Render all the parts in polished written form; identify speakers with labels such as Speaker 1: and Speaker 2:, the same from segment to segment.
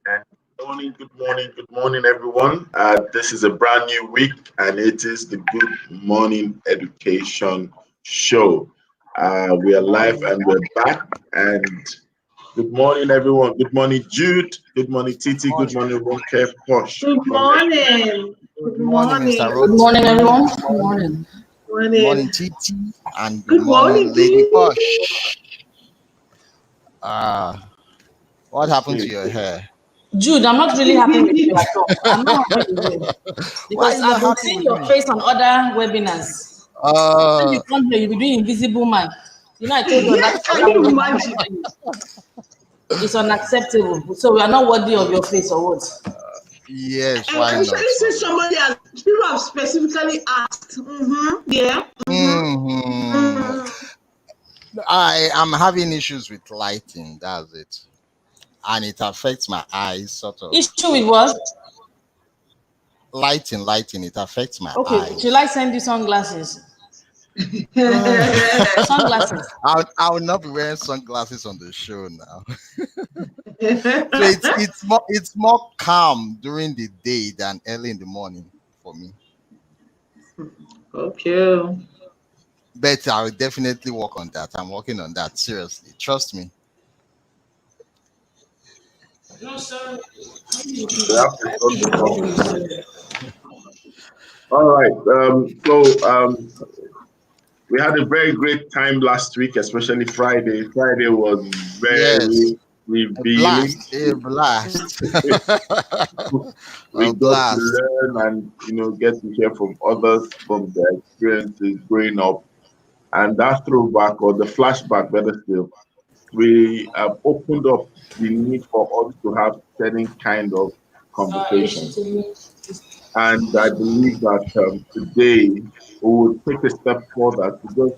Speaker 1: And good morning, everyone. This is a brand new week, and it is the Good Morning Education Show. We are live and we're back. And good morning, everyone. Good morning, Jude. Good morning, Titi. Good
Speaker 2: Morning.
Speaker 1: morning, Ronke Posh.
Speaker 3: Good morning.
Speaker 2: Good morning, Mr.
Speaker 4: Good morning,
Speaker 2: Roti.
Speaker 4: everyone. Good morning.
Speaker 2: Good morning, Titi. And good
Speaker 3: Good
Speaker 2: morning,
Speaker 3: morning,
Speaker 2: Lady
Speaker 3: Dee.
Speaker 2: Posh. What happened to
Speaker 1: Okay.
Speaker 2: your hair?
Speaker 4: Jude, I'm not really happy with you at all. I'm not happy with you
Speaker 2: Why are
Speaker 4: because
Speaker 2: you
Speaker 4: I've
Speaker 2: not
Speaker 4: been
Speaker 2: happy
Speaker 4: seeing
Speaker 2: with
Speaker 4: your
Speaker 2: me?
Speaker 4: face on other webinars. When
Speaker 2: Uh,
Speaker 4: you come here, you'll be doing Invisible Man. You know, I told you on that
Speaker 3: Yes, can
Speaker 4: program
Speaker 3: you
Speaker 4: we
Speaker 3: imagine?
Speaker 4: it's unacceptable. So we are not worthy of your face or what?
Speaker 2: yes, why not?
Speaker 3: Especially
Speaker 2: Why
Speaker 3: since
Speaker 2: not?
Speaker 3: somebody has people have specifically asked. Yeah.
Speaker 2: hmm I am having issues with lighting. That's it. And it affects my eyes, sort of.
Speaker 4: Issue with what?
Speaker 2: Lighting, it affects my
Speaker 4: Okay, should I
Speaker 2: eyes.
Speaker 4: send you sunglasses?
Speaker 2: I
Speaker 4: Sunglasses.
Speaker 2: will not be wearing sunglasses on the show now. So it's more calm during the day than early in the morning for me.
Speaker 3: Okay.
Speaker 2: But I will definitely work on that. I'm working on that. Seriously. Trust me.
Speaker 4: No, sir.
Speaker 1: We have to start the conversation. All right. We had a very great time last week, especially Friday. Friday was
Speaker 2: Yes.
Speaker 1: very
Speaker 2: A
Speaker 1: revealing.
Speaker 2: blast. A blast.
Speaker 1: We
Speaker 2: A
Speaker 1: got to
Speaker 2: blast.
Speaker 1: learn and get to hear from others from their experiences growing up, and that throwback or the flashback, better still, we have opened up the need for us to have certain kind of conversations. And I believe that today we will take a step further to just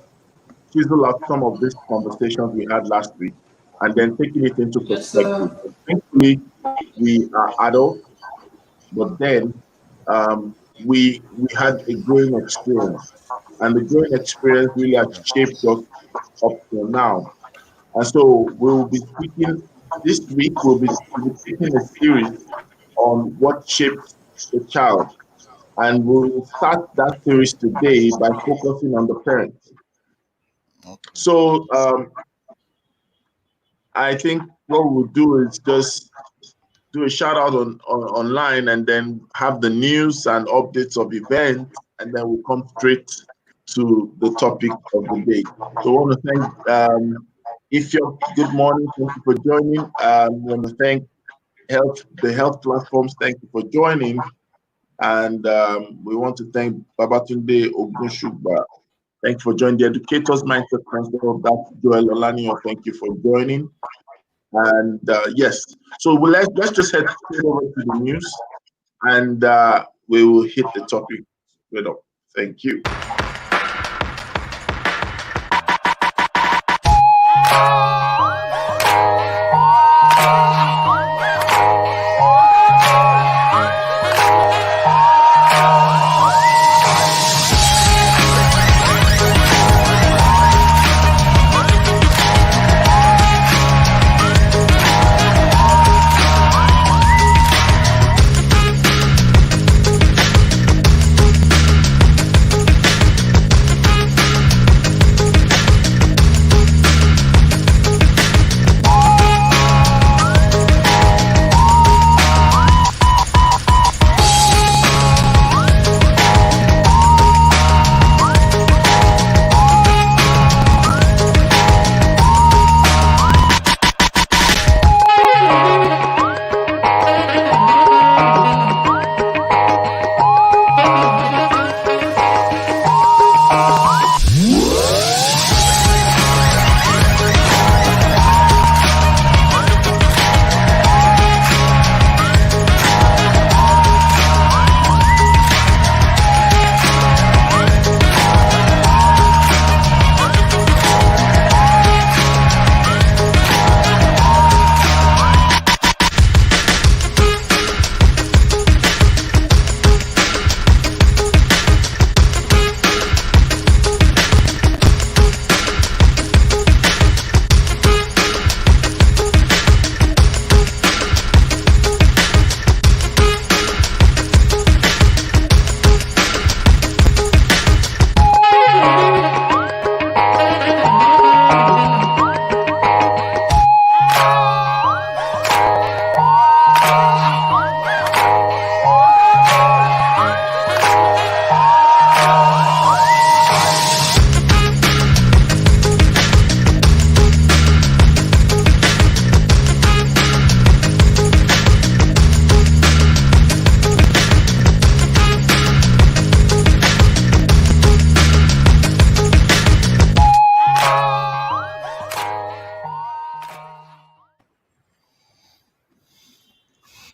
Speaker 1: chisel out some of these conversations we had last week and then taking it into
Speaker 4: Yes,
Speaker 1: perspective.
Speaker 4: sir.
Speaker 1: Thankfully, we are adults, but then we had a growing experience, and the growing experience really has shaped us up till now. And so we will be speaking this week. We'll be taking a series on what shapes the child, and we will start that series today by focusing on the parents.
Speaker 2: Okay.
Speaker 1: So I think what we'll do is just do a shout out on online and then have the news and updates of events, and then we'll come straight to the topic of the day. So I want to thank if you're good morning, thank you for joining. We want to thank the health platforms, thank you for joining. And we want to thank Babatunde Ogunshugba. Thank you for joining the Educators Mindset Council. That's Joel Olanio. Thank you for joining. And yes, so let's just head straight over to the news, and we will hit the topic straight up. Thank you.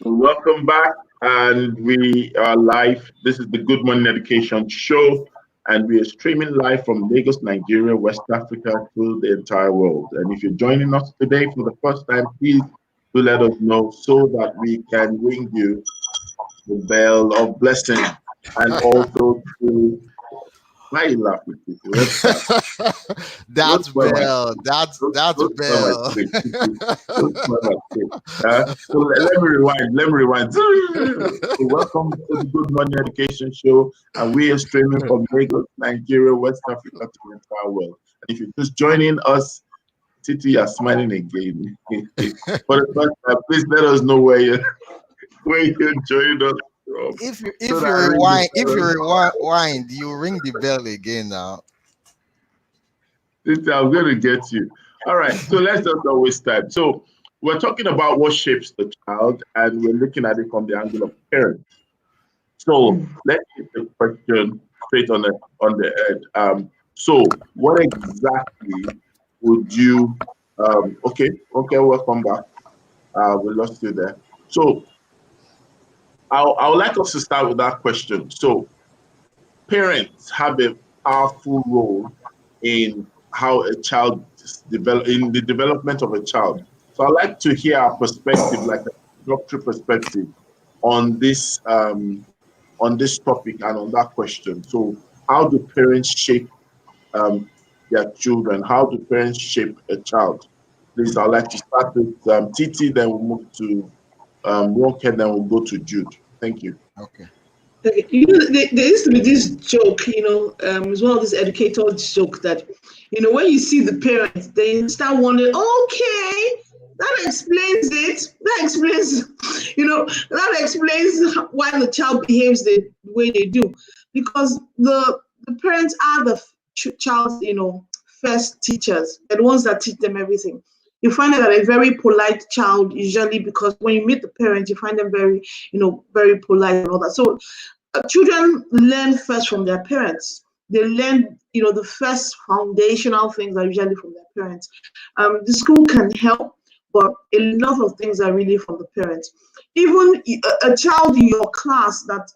Speaker 1: Welcome back, and we are live. This is the Good Morning Education Show, and we are streaming live from Lagos, Nigeria, West Africa, to the entire world. And if you're joining us today for the first time, please do let us know so that we can ring you the bell of blessing, and also to why are you laughing? People? Let's start.
Speaker 2: That's Bell. That's
Speaker 1: Don't spoil my
Speaker 2: Bell.
Speaker 1: script. Don't spoil my script. So let me rewind. Let me rewind. So welcome to the Good Morning Education Show, and we are streaming from Lagos, Nigeria, West Africa to the entire world. And if you're just joining us, Titi, you're smiling again. For the first time, please let us know where you're joining us from.
Speaker 2: If you rewind, you ring the bell again now.
Speaker 1: Titi, I'm going to get you. All right, so let's just not waste time. So we're talking about what shapes the child, and we're looking at it from the angle of parents. So let's get the question straight on the head. So what exactly would you? Okay, welcome back. We lost you there. So I would like us to start with that question. So parents have a powerful role in how a child in the development of a child. So I'd like to hear our perspective, like a doctorate perspective, on this topic and on that question. So how do parents shape their children? How do parents shape a child? Please, I'd like to start with Titi, then we'll move to Ronke, then we'll go to Jude. Thank you.
Speaker 2: Okay.
Speaker 3: Okay, there used to be this joke, it's one of these educators joke that, when you see the parents, they start wondering, okay, that explains it. That explains, that explains why the child behaves the way they do, because the parents are the child's, first teachers. They're the ones that teach them everything. You find that a very polite child usually, because when you meet the parents, you find them very, very polite and all that. So children learn first from their parents. They learn, the first foundational things are usually from their parents. The school can help, but a lot of things are really from the parents. Even a child in your class that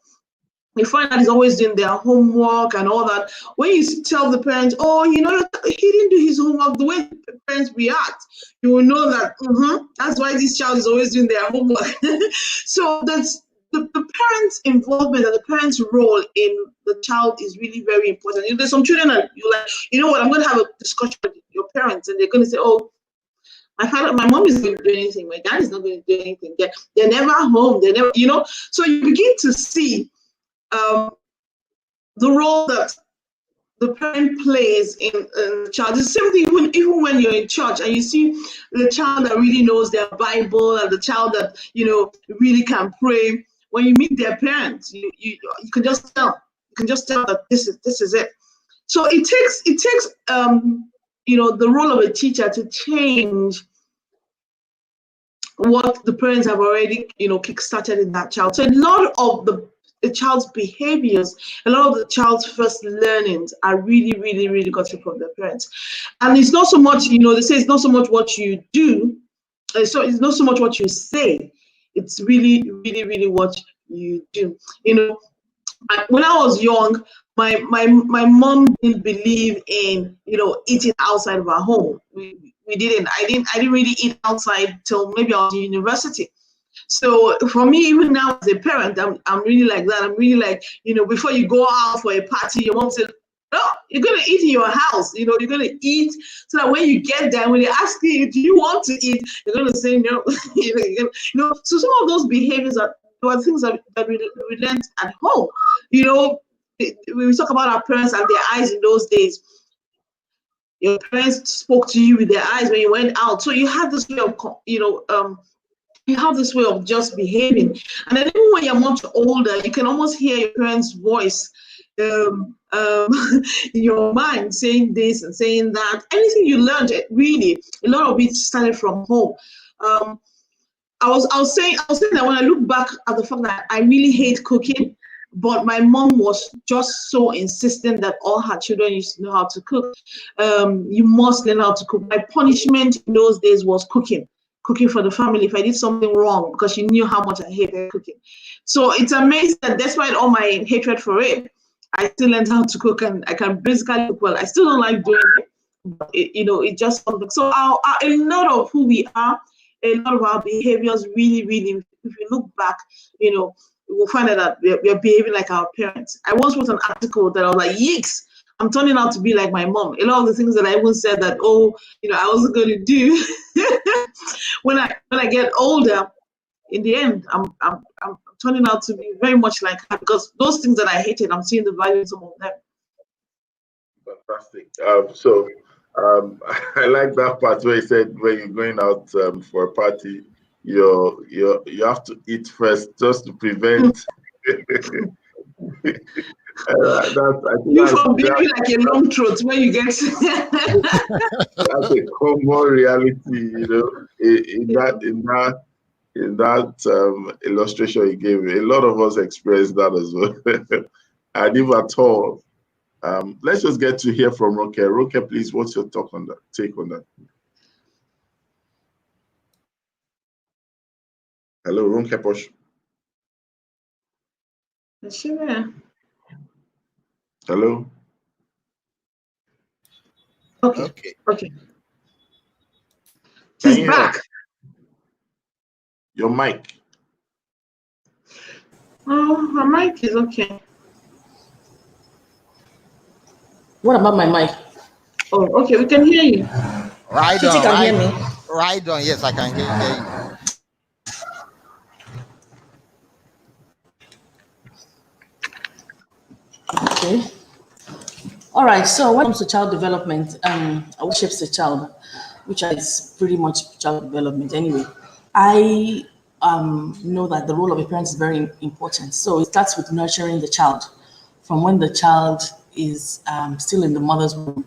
Speaker 3: you find that he's always doing their homework and all that. When you tell the parents, oh, he didn't do his homework, the way the parents react, you will know that that's why this child is always doing their homework. So that's the parents' involvement and the parents' role in the child is really very important. There's some children that you like, what, I'm going to have a discussion with your parents, and they're going to say, oh, my mom is not going to do anything, my dad is not going to do anything. They're never home. They never, So you begin to see the role that the parent plays in the child. It's the same thing even when you're in church and you see the child that really knows their Bible and the child that really can pray. When you meet their parents, you can just tell. You can just tell that this is it. So it takes the role of a teacher to change what the parents have already kick-started in that child. So a lot of the child's behaviors, a lot of the child's first learnings are really, really, really gotten from their parents. And it's not so much, they say it's not so much what you do, so it's not so much what you say, it's really, really, really what you do. When I was young, my mom didn't believe in eating outside of our home. I didn't really eat outside till maybe I was in university. So for me, even now as a parent, I'm really like that. I'm really like, before you go out for a party, your mom said, no, you're going to eat in your house. You're going to eat so that when you get there, when they ask you, do you want to eat? You're going to say no. So some of those behaviors were things that we learned at home. We talk about our parents and their eyes in those days. Your parents spoke to you with their eyes when you went out. So you have this way of, you have this way of just behaving. And then even when you're much older, you can almost hear your parents' voice in your mind saying this and saying that. Anything you learned, really, a lot of it started from home. I was saying that when I look back at the fact that I really hate cooking, but my mom was just so insistent that all her children used to know how to cook. You must learn how to cook. My punishment in those days was cooking. cooking for the family if I did something wrong because she knew how much I hated cooking. So it's amazing that despite all my hatred for it, I still learned how to cook and I can basically cook well. I still don't like doing it, but it just something. So a lot of who we are, a lot of our behaviors really, if you look back, you will find out that we're behaving like our parents. I once wrote an article that I was like, yikes, I'm turning out to be like my mom. A lot of the things that I even said that, I wasn't going to do when I get older, in the end, I'm turning out to be very much like her because those things that I hated, I'm seeing the value in some of them.
Speaker 1: Fantastic. I like that part where he said when you're going out for a party, you have to eat first just to prevent. I think
Speaker 3: You from behaving like a long throat when you get.
Speaker 1: that's a common reality, in that illustration you gave. A lot of us experience that as well. And if at all, let's just get to hear from Roke. Roke, please, what's your take on that? Hello, Roke Posh.
Speaker 3: Sure.
Speaker 1: Hello.
Speaker 3: Okay.
Speaker 1: Can
Speaker 3: She's
Speaker 1: you
Speaker 3: back.
Speaker 1: Your mic.
Speaker 3: Oh, her mic is okay.
Speaker 4: What about my mic?
Speaker 3: Oh, okay, we can hear you.
Speaker 2: Right
Speaker 4: Kitty
Speaker 2: on,
Speaker 4: can
Speaker 2: right,
Speaker 4: hear me.
Speaker 2: right on. Yes, I can hear you.
Speaker 4: Okay. All right. So when it comes to child development, what shapes the child, which is pretty much child development anyway. I know that the role of a parent is very important. So it starts with nurturing the child from when the child is still in the mother's womb.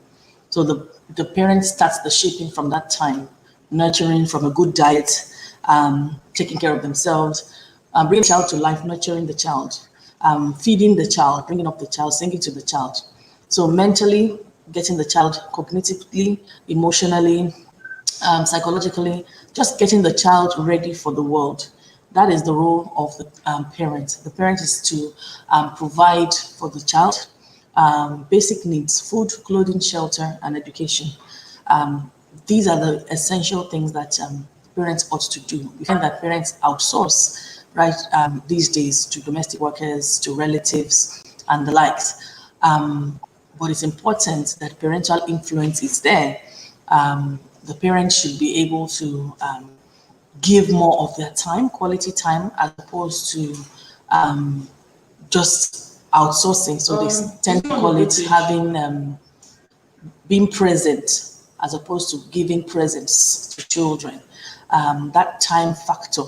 Speaker 4: So the parent starts the shaping from that time, nurturing from a good diet, taking care of themselves, bringing the child to life, nurturing the child, feeding the child, bringing up the child, singing to the child. So mentally, getting the child cognitively, emotionally, psychologically, just getting the child ready for the world. That is the role of the parent. The parent is to provide for the child basic needs: food, clothing, shelter, and education. Um, these are the essential things that parents ought to do. We find that parents outsource, right, these days to domestic workers, to relatives, and the likes. But it's important that parental influence is there. The parents should be able to give more of their time, quality time, as opposed to just outsourcing. So they tend to call it having being present as opposed to giving presents to children. That time factor,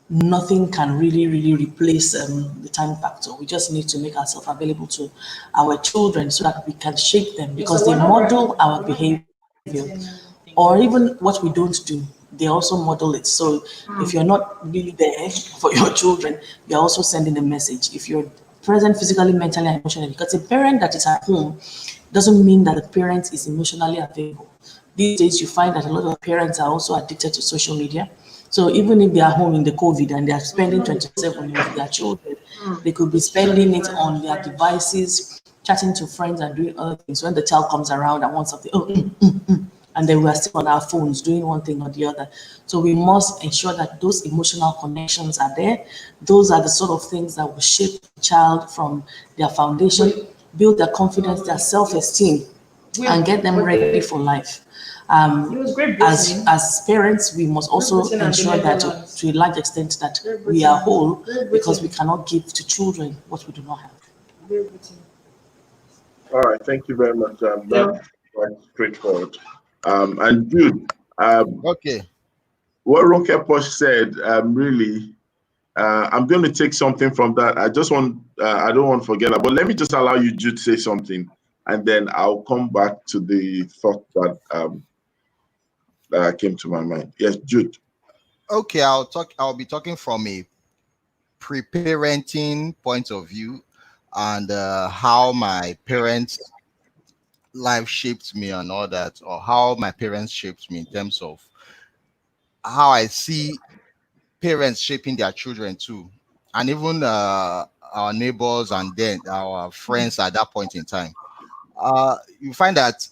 Speaker 4: nothing can really replace the time factor. We just need to make ourselves available to our children so that we can shape them because they model our behavior. Or even what we don't do, they also model it. So if you're not really there for your children, you're also sending a message. If you're present physically, mentally, and emotionally, because a parent that is at home doesn't mean that the parent is emotionally available. These days, you find that a lot of parents are also addicted to social media. So even if they are home in the COVID and they are spending 27 with their children, they could be spending it on their devices, chatting to friends and doing other things. When the child comes around and wants something, and then we are still on our phones doing one thing or the other. So we must ensure that those emotional connections are there. Those are the sort of things that will shape the child from their foundation, build their confidence, their self-esteem, and get them ready for life. As parents, we must also ensure that to a large extent that we are whole because we cannot give to children what we do not have.
Speaker 1: All right, thank you very much. That's quite straightforward. And Jude,
Speaker 2: Okay.
Speaker 1: what Roke Posh said, really, I'm going to take something from that. I don't want to forget that, but let me just allow you, Jude, to say something, and then I'll come back to the thought that came to my mind. Yes, Jude.
Speaker 2: Okay, I'll be talking from a pre-parenting point of view and how my parents' life shaped me and all that, or how my parents shaped me in terms of how I see parents shaping their children too, and even our neighbors and then our friends at that point in time. You find that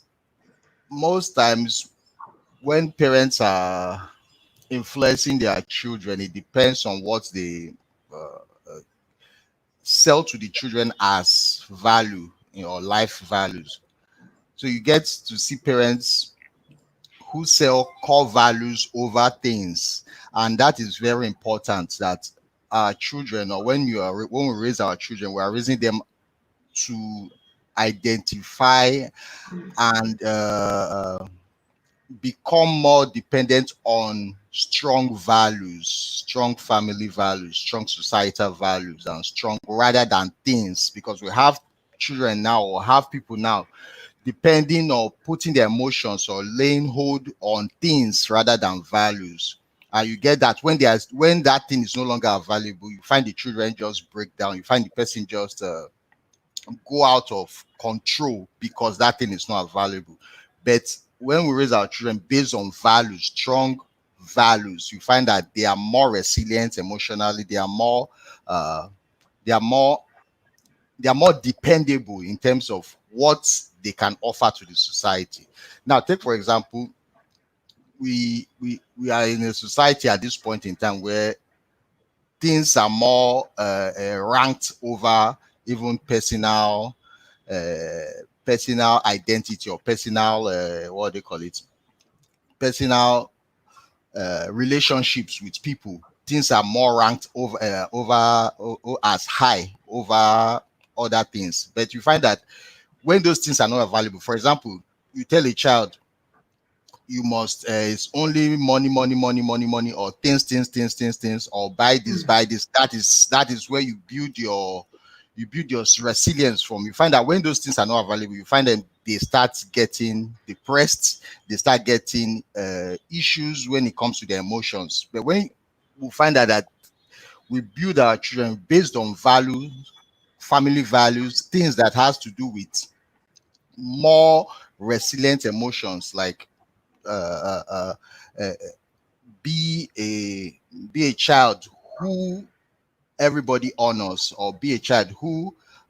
Speaker 2: most times when parents are influencing their children, it depends on what they uh, sell to the children as value, life values. So you get to see parents who sell core values over things, and that is very important. That our children, or when we raise our children, we are raising them to identify and become more dependent on strong values, strong family values, strong societal values, and strong rather than things. Because we have children now, or have people now, depending or putting their emotions or laying hold on things rather than values. And you get that when that thing is no longer available, you find the children just break down. You find the person just go out of control because that thing is not available. But when we raise our children based on values, strong values, you find that they are more resilient emotionally. Uh, they are more they are more dependable in terms of what they can offer to the society. Now, take for example, we are in a society at this point in time where things are more ranked over even personal identity, or personal what do they call it, personal relationships with people. Things are more ranked as high over other things. But you find that when those things are not available, for example, you tell a child you must it's only money, money, money, money, money, or things, or buy this. That is where you build your resilience from. You find that when those things are not available, you find them they start getting depressed, they start getting issues when it comes to their emotions. But when we find out that we build our children based on values, family values, things that has to do with more resilient emotions, like uh, uh, uh, uh, be a be a child who everybody honors, or be a child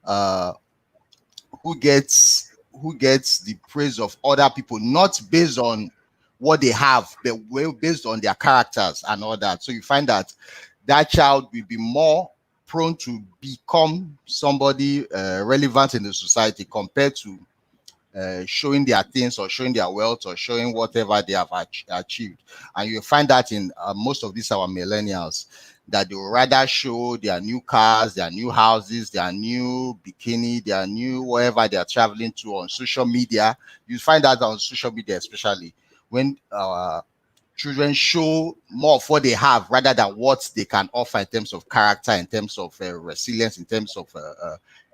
Speaker 2: uh, who gets the praise of other people, not based on what they have, but well based on their characters and all that. So you find that that child will be more prone to become somebody relevant in the society, compared to showing their things, or showing their wealth, or showing whatever they have achieved. And you find that in most of these our millennials, that they will rather show their new cars, their new houses, their new bikini, their new wherever they are traveling to on social media. You find that on social media, especially when children show more of what they have rather than what they can offer in terms of character, in terms of resilience, in terms of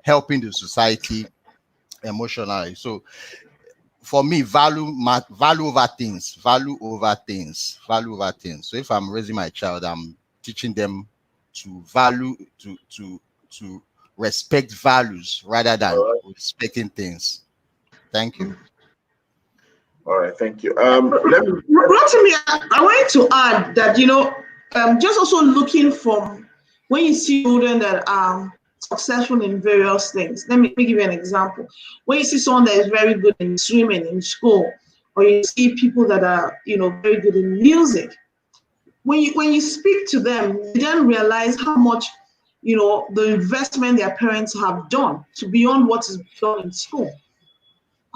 Speaker 2: helping the society emotionally. So for me, value over things, value over things, value over things. So if I'm raising my child, I'm teaching them to value, to respect values rather than
Speaker 1: All
Speaker 2: respecting things. Thank you.
Speaker 1: right, thank you.
Speaker 3: Rotimi,
Speaker 1: Let me.
Speaker 3: I wanted to add that, just also looking from when you see children that are successful in various things. Let me give you an example. When you see someone that is very good in swimming in school, or you see people that are, very good in music, when you speak to them, you then realize how much, the investment their parents have done to beyond what is done in school.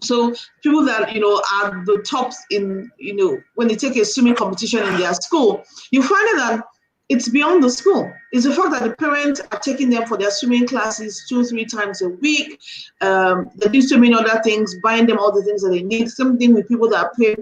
Speaker 3: So people that are the tops in when they take a swimming competition in their school, you find it that it's beyond the school. It's the fact that the parents are taking them for their swimming classes 2 3 times a week. They do so many other things, buying them all the things that they need. Same thing with people that play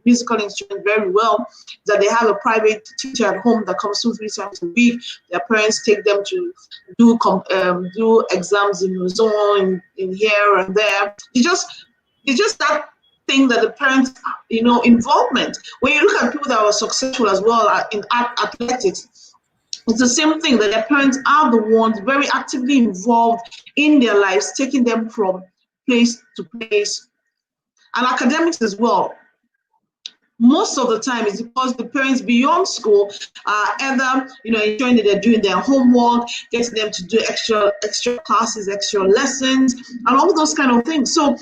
Speaker 3: musical instruments very well, that they have a private teacher at home that comes 2 3 times a week. Their parents take them to do exams in Luzon, in here and there. It's just that thing that the parents, involvement. When you look at people that were successful as well in athletics, it's the same thing, that their parents are the ones very actively involved in their lives, taking them from place to place. And academics as well. most of the time is because the parents beyond school are either ensuring that they're doing their homework, getting them to do extra classes, extra lessons, and all those kind of things. So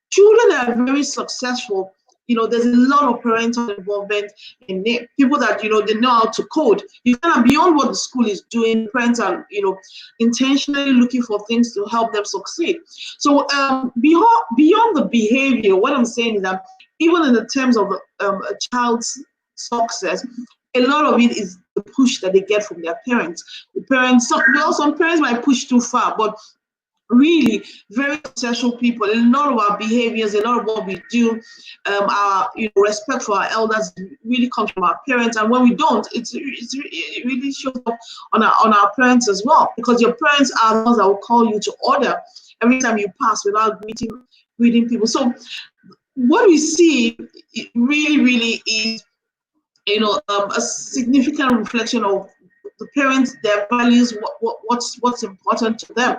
Speaker 3: children that are very successful, there's a lot of parental involvement in it. People that they know how to code. You kind of beyond what the school is doing. Parents are intentionally looking for things to help them succeed. So beyond the behavior, what I'm saying is that even in the terms of a child's success, a lot of it is the push that they get from their parents. Some parents might push too far, but really very successful people, a lot of our behaviors, a lot of what we do, our respect for our elders really comes from our parents. And when we don't, it really shows up on our parents as well, because your parents are the ones that will call you to order every time you pass without greeting people. So what we see, it really is a significant reflection of the parents, their values, what's important to them.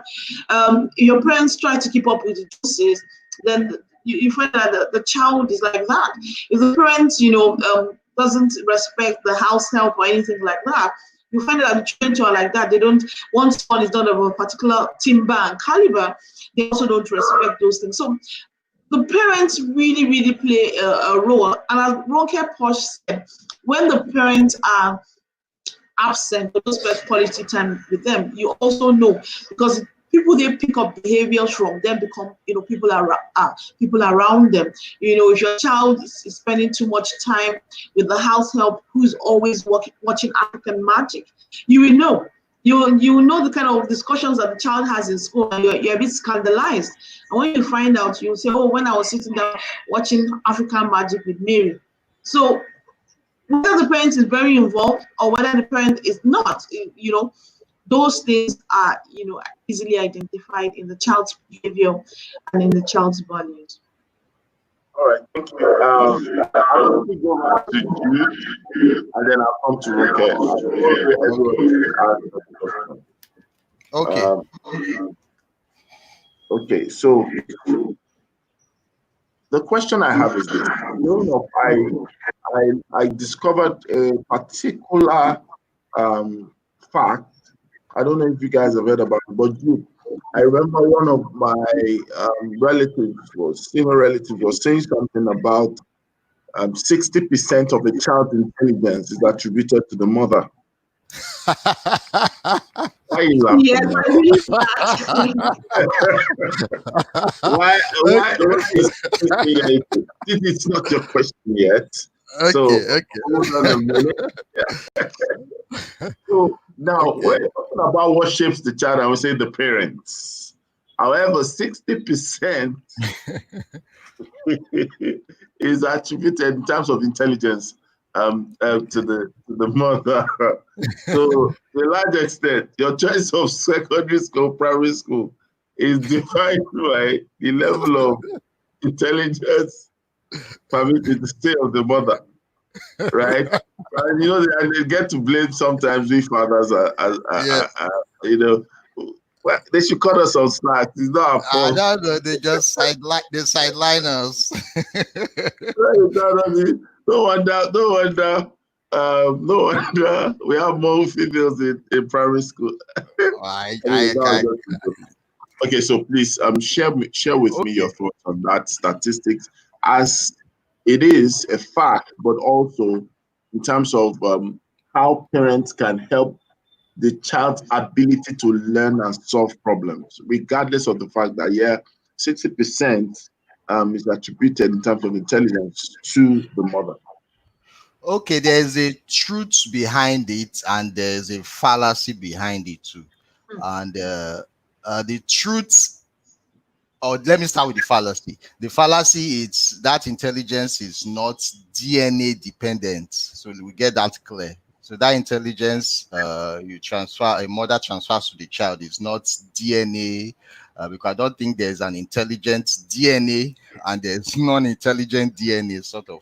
Speaker 3: Your parents try to keep up with the Joneses, then you find that the child is like that. If the parents doesn't respect the house help or anything like that, you find that the children are like that. They don't, once one is not of a particular timber and caliber, they also don't respect those things. So the parents really play a role. And as Ronke Posh said, when the parents are absent or don't spend quality time with them, you also know, because people they pick up behaviors from them become people around them. If your child is spending too much time with the house help who's always watching African magic, you will know. You will know the kind of discussions that the child has in school, and you're a bit scandalized. And when you find out, you'll say, oh, when I was sitting down watching African magic with Mary. So whether the parent is very involved or whether the parent is not, those things are, easily identified in the child's behavior and in the child's values.
Speaker 1: All right, thank you. I'll go back to you, and then I'll come to Roque.
Speaker 2: Okay.
Speaker 1: Okay, so the question I have is this: growing up, I discovered a particular fact. I don't know if you guys have heard about it, but I remember one of my relatives female relatives was saying something about 60% of a child's intelligence is attributed to the mother. Why you laughing?
Speaker 3: Yes, I believe that.
Speaker 1: Why is this is not your question yet?
Speaker 2: Okay.
Speaker 1: Hold on a minute. Yeah. So now we're talking about what shapes the child, and we say the parents. However, 60% is attributed in terms of intelligence to the mother. So, to a large extent, your choice of secondary school, primary school, is defined by the level of intelligence permitted to stay of the mother, right? And and they get to blame sometimes we fathers well, they should cut us some slack. It's not our fault.
Speaker 2: I don't know. They just sideline us.
Speaker 1: No wonder we have more females in primary school. Okay, so please share with me your thoughts on that statistics, as it is a fact, but also in terms of how parents can help the child's ability to learn and solve problems, regardless of the fact that 60% is attributed in terms of intelligence to the mother.
Speaker 2: Okay, there's a truth behind it, and there's a fallacy behind it too. And the truth, or let me start with the fallacy. The fallacy is that intelligence is not DNA dependent. So we get that clear. So that intelligence a mother transfers to the child is not DNA, because I don't think there's an intelligent DNA and there's non-intelligent DNA, sort of.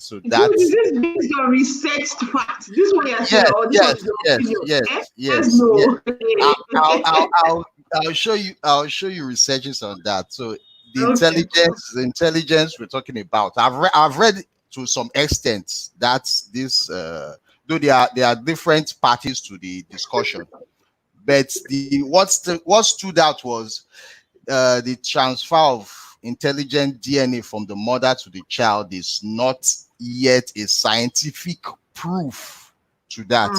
Speaker 2: So that's
Speaker 3: is this based on researched facts? This one you're saying, or this one is your opinion?
Speaker 2: Yes.
Speaker 3: No.
Speaker 2: I'll show you researches on that. So the intelligence we're talking about, I've read to some extent. That's this. Though there are different parties to the discussion, but what stood out was the transfer of intelligent DNA from the mother to the child is not yet a scientific proof to that.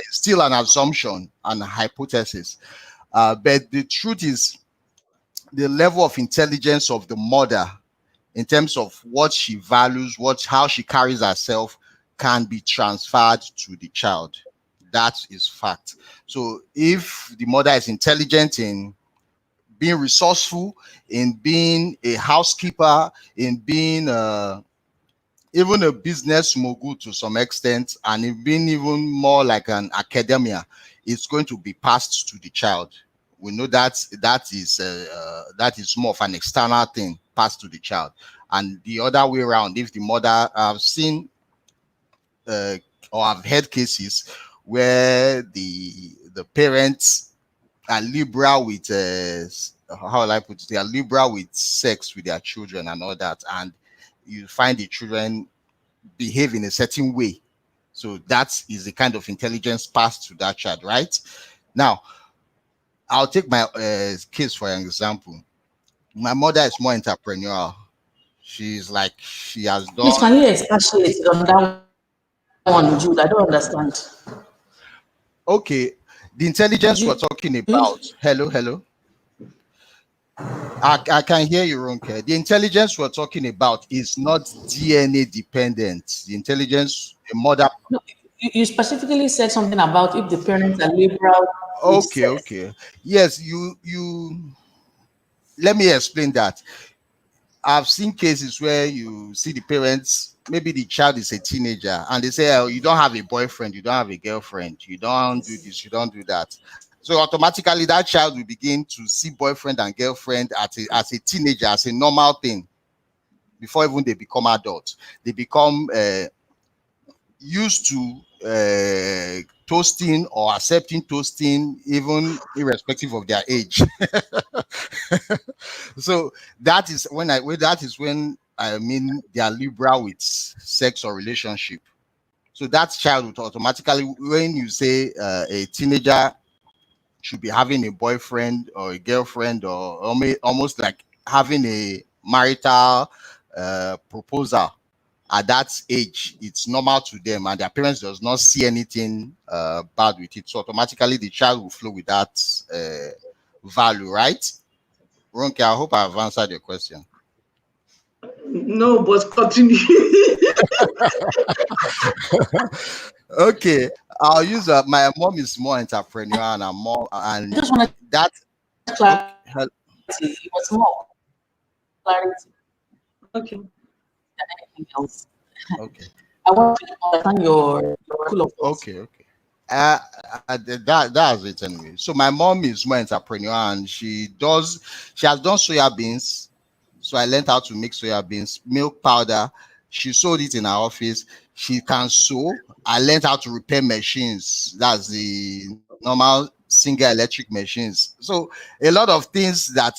Speaker 2: It's still an assumption and a hypothesis. But the truth is, the level of intelligence of the mother in terms of what she values, how she carries herself, can be transferred to the child. That is fact. So if the mother is intelligent in being resourceful, in being a housekeeper, in being even a business mogul to some extent, and in being even more like an academia, it's going to be passed to the child. We know that is more of an external thing passed to the child, and the other way around. If the mother, I've seen or I've heard cases where the parents are liberal with how will I put it? They are liberal with sex with their children and all that, and you find the children behave in a certain way. So that is the kind of intelligence passed to that child, right? Now, I'll take my case for an example. My mother is more entrepreneurial. She's like she has
Speaker 4: Please,
Speaker 2: done.
Speaker 4: can you expatiate on that one, Jude? I don't understand.
Speaker 2: Okay, the intelligence we're
Speaker 4: Jude?
Speaker 2: talking about. Hello. I can hear you, Ronke. The intelligence we're talking about is not DNA dependent. The intelligence a mother.
Speaker 4: No, you specifically said something about if the parents are liberal with sex.
Speaker 2: Okay. Yes, you. Let me explain that. I've seen cases where you see the parents, maybe the child is a teenager, and they say, "Oh, you don't have a boyfriend, you don't have a girlfriend, you don't do this, you don't do that." So automatically, that child will begin to see boyfriend and girlfriend as a teenager, as a normal thing before even they become adults. They become used to toasting or accepting toasting, even irrespective of their age. So that is when I mean they are liberal with sex or relationship. So that child would automatically, when you say a teenager should be having a boyfriend or a girlfriend, or almost like having a marital proposal at that age, it's normal to them, and their parents does not see anything bad with it. So automatically the child will flow with that value, right? Ronke, I hope I've answered your question.
Speaker 3: No, but continue.
Speaker 2: Okay, I'll use my mom is more entrepreneurial and I'm more
Speaker 4: I
Speaker 2: and
Speaker 4: just wanted
Speaker 2: that
Speaker 4: clarity.
Speaker 2: okay
Speaker 4: It was more clarity
Speaker 3: Okay.
Speaker 4: than anything else.
Speaker 2: okay
Speaker 4: I want to understand your school of thought.
Speaker 2: okay. Uh, that's it anyway. So my mom is more entrepreneurial and she has done soya beans. So I learned how to make soya beans, milk powder. She sold it in her office. She can sew. I learned how to repair machines. That's the normal single electric machines. So a lot of things that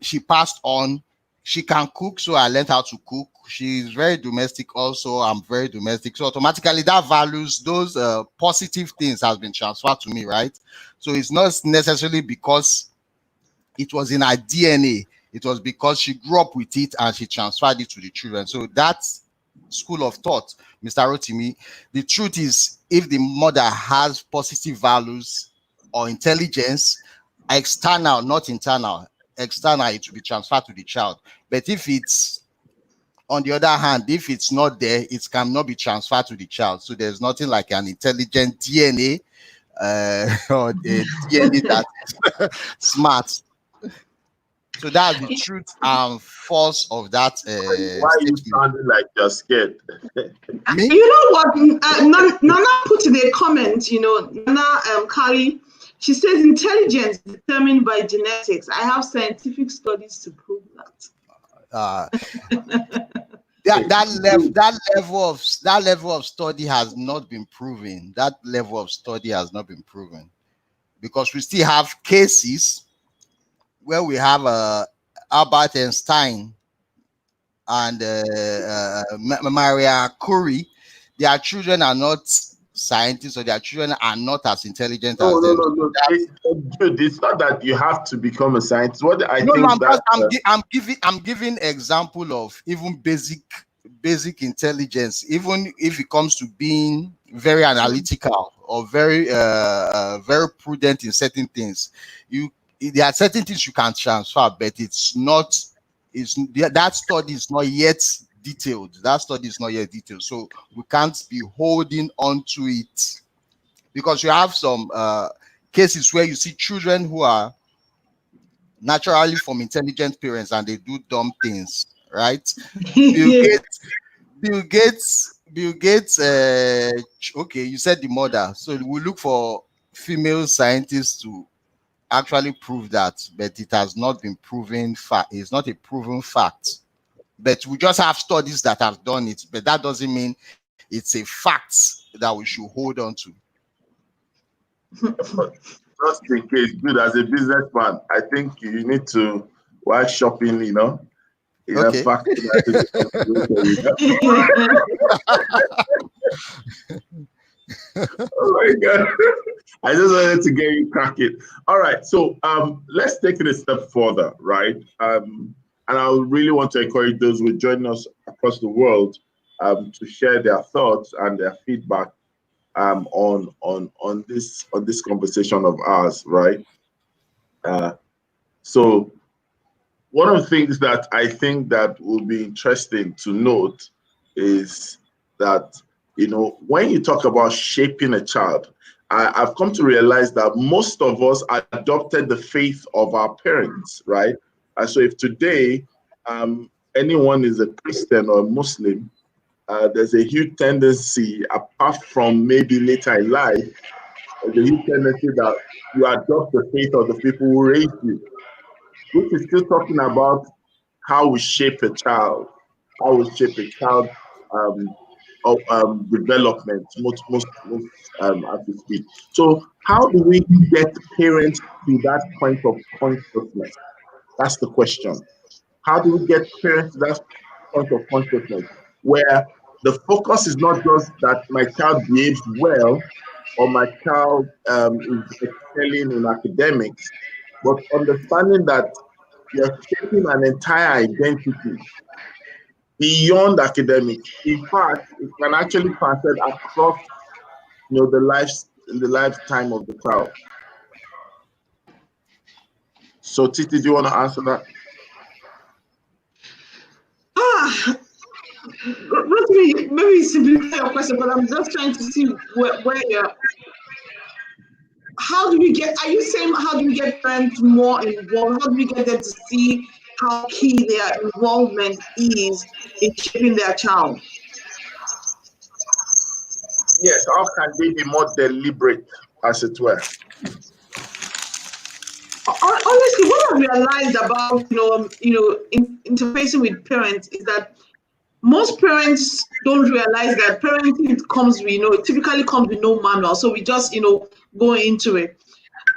Speaker 2: she passed on. She can cook, so I learned how to cook. She's very domestic, also. I'm very domestic, so automatically that values those positive things has been transferred to me, right? So it's not necessarily because it was in her DNA. It was because she grew up with it and she transferred it to the children. So that's school of thought, Mr. Rotimi. The truth is, if the mother has positive values or intelligence, external, not internal, external, it will be transferred to the child. But if it's on the other hand, if it's not there, it cannot be transferred to the child. So there's nothing like an intelligent DNA or a DNA that is smart. So that's the truth and false of that
Speaker 1: Why are you
Speaker 2: statement.
Speaker 1: sounding like you're scared?
Speaker 2: Me?
Speaker 3: You know what? Nana put in a comment, Nana Kari, she says intelligence is determined by genetics. I have scientific studies to prove that.
Speaker 2: Uh, that level of study has not been proven. That level of study has not been proven because we still have cases where we have Albert Einstein and Maria Curie, their children are not scientists, or their children are not as intelligent
Speaker 1: No,
Speaker 2: as
Speaker 1: no,
Speaker 2: them.
Speaker 1: no, no. Dude, it's not that you have to become a scientist. What I
Speaker 2: No, no,
Speaker 1: think that
Speaker 2: I'm giving example of even basic intelligence, even if it comes to being very analytical or very prudent in certain things. There are certain things you can transfer, but that study is not yet detailed. That study is not yet detailed, so we can't be holding on to it, because you have some cases where you see children who are naturally from intelligent parents and they do dumb things, right? Bill
Speaker 3: Yeah.
Speaker 2: Gates, Bill Gates. Okay, you said the mother, so we look for female scientists to actually prove that, but it has not been proven fact. It's not a proven fact, but we just have studies that have done it. But that doesn't mean it's a fact that we should hold on to.
Speaker 1: just in case, dude, as a businessman, I think you need to, while shopping,
Speaker 2: Okay.
Speaker 1: factor that into consideration. Oh my God. I just wanted to get you cracking. All right. So let's take it a step further, right? And I really want to encourage those who join us across the world to share their thoughts and their feedback on this conversation of ours, right? So one of the things that I think that will be interesting to note is that, when you talk about shaping a child, I've come to realize that most of us adopted the faith of our parents, right? And so if today anyone is a Christian or a Muslim, there's a huge tendency, apart from maybe later in life, there's a huge tendency that you adopt the faith of the people who raised you, which is still talking about how we shape a child, how we shape a child development, as we speak. So, how do we get parents to that point of consciousness? That's the question. How do we get parents to that point of consciousness where the focus is not just that my child behaves well or my child is excelling in academics, but understanding that you're shaping an entire identity beyond academics. In fact, it can actually transcend across, the lifetime of the child. So, Titi, do you want to answer that?
Speaker 3: Maybe simplify your question, but I'm just trying to see where you're. How do we get? Are you saying how do we get parents more involved? How do we get them to see how key their involvement is in shaping their child?
Speaker 1: Yes. How can they be more deliberate, as it were?
Speaker 3: Honestly, what I've realized about interfacing with parents is that most parents don't realize that parenting comes with, it typically comes with no manual. So we just, go into it.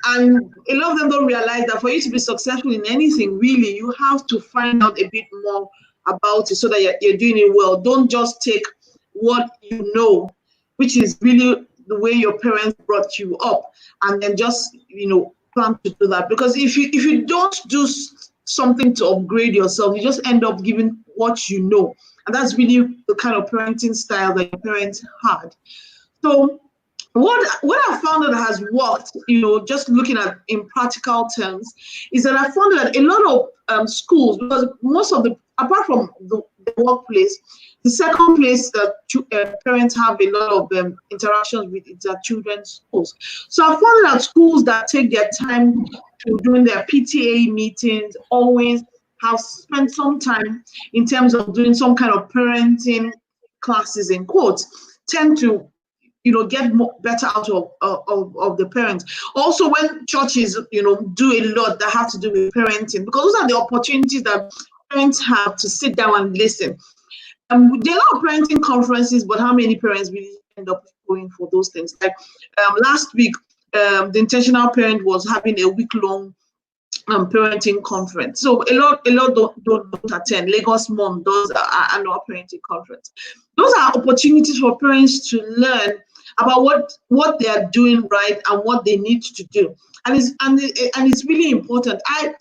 Speaker 3: And a lot of them don't realize that for you to be successful in anything, really, you have to find out a bit more about it so that you're doing it well. Don't just take what you know, which is really the way your parents brought you up, and then just, plan to do that. Because if you don't do something to upgrade yourself, you just end up giving what you know. And that's really the kind of parenting style that your parents had. So what I found that has worked, just looking at in practical terms, is that I found that a lot of schools, because most of apart from the workplace, the second place that parents have a lot of interactions with is their children's schools. So I found that schools that take their time to doing their PTA meetings always have spent some time in terms of doing some kind of parenting classes in quotes, tend to get better out of the parents. Also, when churches, do a lot that have to do with parenting, because those are the opportunities that parents have to sit down and listen. There are a lot of parenting conferences, but how many parents really end up going for those things? Like last week, the intentional parent was having a week-long parenting conference. So a lot don't attend. Lagos Mom does annual parenting conference. Those are opportunities for parents to learn about what they are doing right and what they need to do. And it's really important. I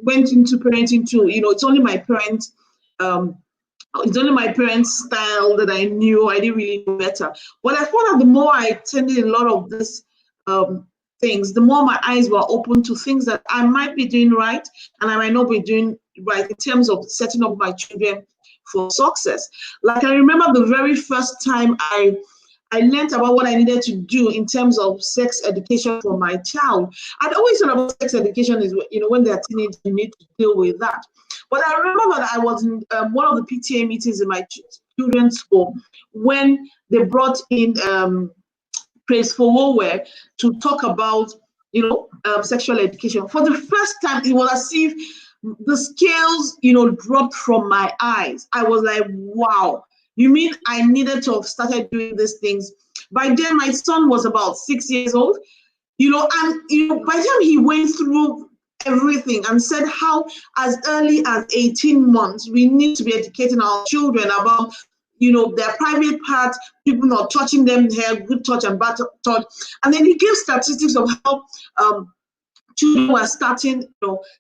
Speaker 3: went into parenting too. It's only my parents. It's only my parents' style that I knew. I didn't really know better. But I found out the more I attended a lot of this things, the more my eyes were open to things that I might be doing right and I might not be doing right in terms of setting up my children for success. Like I remember the very first time I learned about what I needed to do in terms of sex education for my child. I'd always thought about sex education is, when they're teenagers, you need to deal with that. But I remember that I was in one of the PTA meetings in my children's school when they brought in Praise for Warwear to talk about, sexual education. For the first time, it was as if the scales, dropped from my eyes. I was like, wow. You mean I needed to have started doing these things? By then, my son was about 6 years old, and by the time he went through everything and said how as early as 18 months, we need to be educating our children about, their private parts, people not touching them hair, good touch and bad touch. And then he gave statistics of how children were starting,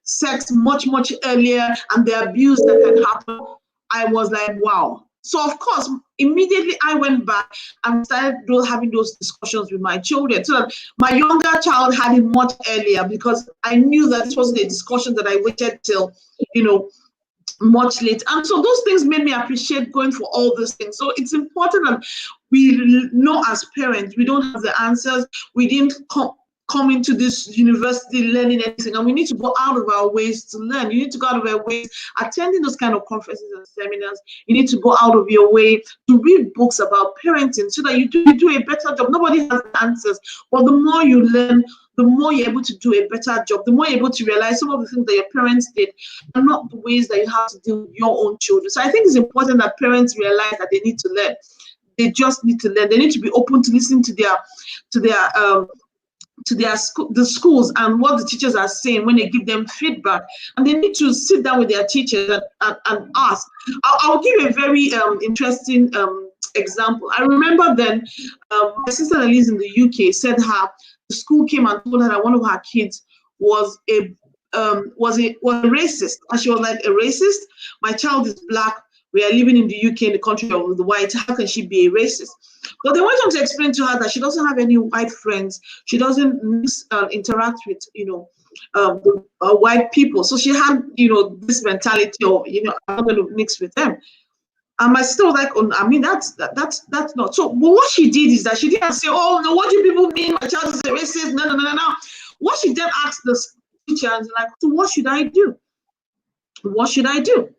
Speaker 3: sex much, much earlier and the abuse that can happen. I was like, wow. So of course, immediately I went back and started having those discussions with my children. So that my younger child had it much earlier because I knew that this wasn't a discussion that I waited till, much late. And so those things made me appreciate going for all those things. So it's important that we know as parents, we don't have the answers. We didn't come into this university learning anything, and we need to go out of our ways to learn. You need to go out of our ways attending those kind of conferences and seminars. You need to go out of your way to read books about parenting so that you do a better job. Nobody has the answers, but the more you learn, the more you're able to do a better job, the more you're able to realize some of the things that your parents did are not the ways that you have to deal with your own children. So I think it's important that parents realize that they need to learn. They just need to learn. They need to be open to listening to the schools and what the teachers are saying when they give them feedback, and they need to sit down with their teachers and ask. I'll give you a very interesting example. I remember then my sister that lives in the UK said the school came and told her that one of her kids was a racist, and she was like, a racist? My child is black. We are living in the UK, in the country of the white. How can she be a racist? But they went on to explain to her that she doesn't have any white friends. She doesn't interact with, white people. So she had, this mentality of, I'm not going to mix with them. And my sister was like, oh, I mean, that's not. So, but what she did is that she didn't say, oh, no, what do people mean? My child is a racist. No. What she then asked the teacher, and like, so what should I do? What should I do?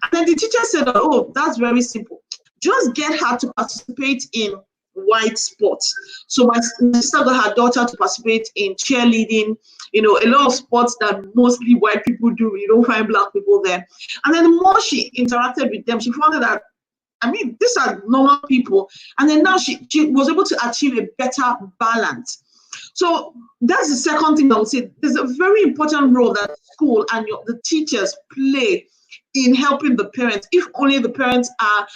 Speaker 3: And then the teacher said, oh, that's very simple. Just get her to participate in white sports. So my sister got her daughter to participate in cheerleading, a lot of sports that mostly white people do. You don't find black people there. And then the more she interacted with them, she found out that, I mean, these are normal people. And then now she was able to achieve a better balance. So that's the second thing I would say. There's a very important role that school and the teachers play in helping the parents, if only the parents are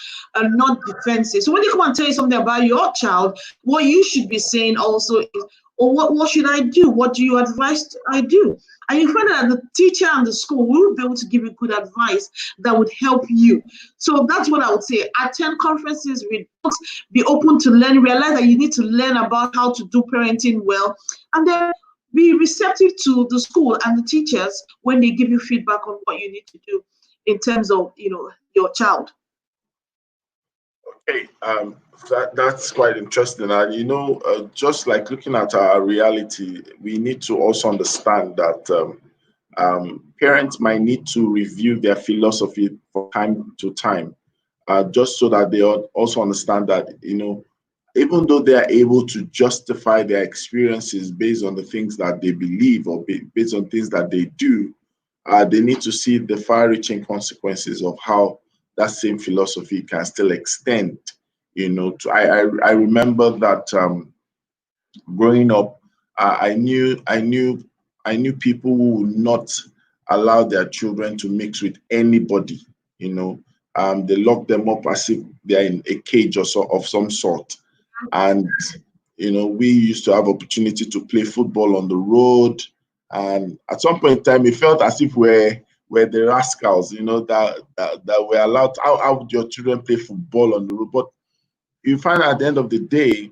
Speaker 3: not defensive. So when they come and tell you something about your child, what you should be saying also is, oh, what should I do? What do you advise I do? And you find that the teacher and the school will be able to give you good advice that would help you. So that's what I would say. Attend conferences, read books, be open to learn, realize that you need to learn about how to do parenting well, and then be receptive to the school and the teachers when they give you feedback on what you need to do in terms of, your child.
Speaker 1: Okay, that's quite interesting. And just like looking at our reality, we need to also understand that parents might need to review their philosophy from time to time, just so that they also understand that, even though they are able to justify their experiences based on the things that they believe or based on things that they do, they need to see the far-reaching consequences of how that same philosophy can still extend. I remember that growing up, I knew I knew people who would not allow their children to mix with anybody. They lock them up as if they're in a cage or so of some sort. And we used to have opportunity to play football on the road. And at some point in time, it felt as if we're the rascals, that we're allowed to, how would your children play football on the road? But you find at the end of the day,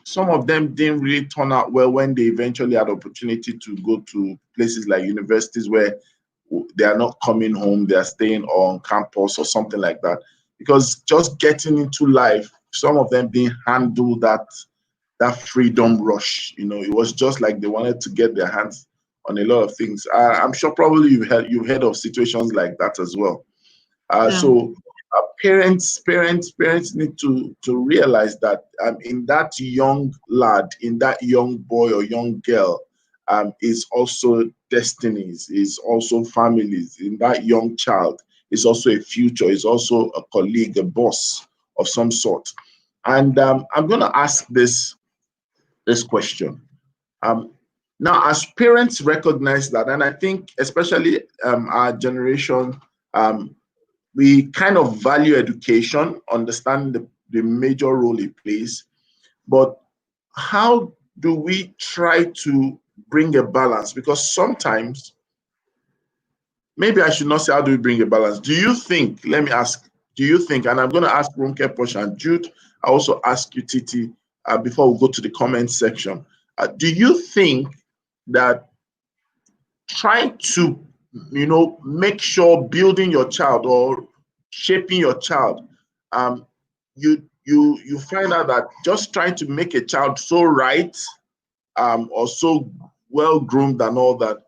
Speaker 1: some of them didn't really turn out well when they eventually had opportunity to go to places like universities where they are not coming home, they are staying on campus or something like that. Because just getting into life, some of them didn't handle that freedom rush. It was just like they wanted to get their hands on a lot of things. I'm sure probably you've heard of situations like that as well. So parents need to realize that in that young lad, in that young boy or young girl, is also destinies, is also families. In that young child is also a future, is also a colleague, a boss of some sort. And I'm going to ask this question. Now, as parents recognize that, and I think especially our generation, we kind of value education, understand the major role it plays, but how do we try to bring a balance? Because sometimes, maybe I should not say how do we bring a balance. Do you think, let me ask, do you think, and I'm going to ask Ronke, Posh, and Jude, I also ask you, Titi, before we go to the comment section, do you think that trying to make sure building your child or shaping your child, you find out that just trying to make a child so right or so well groomed and all that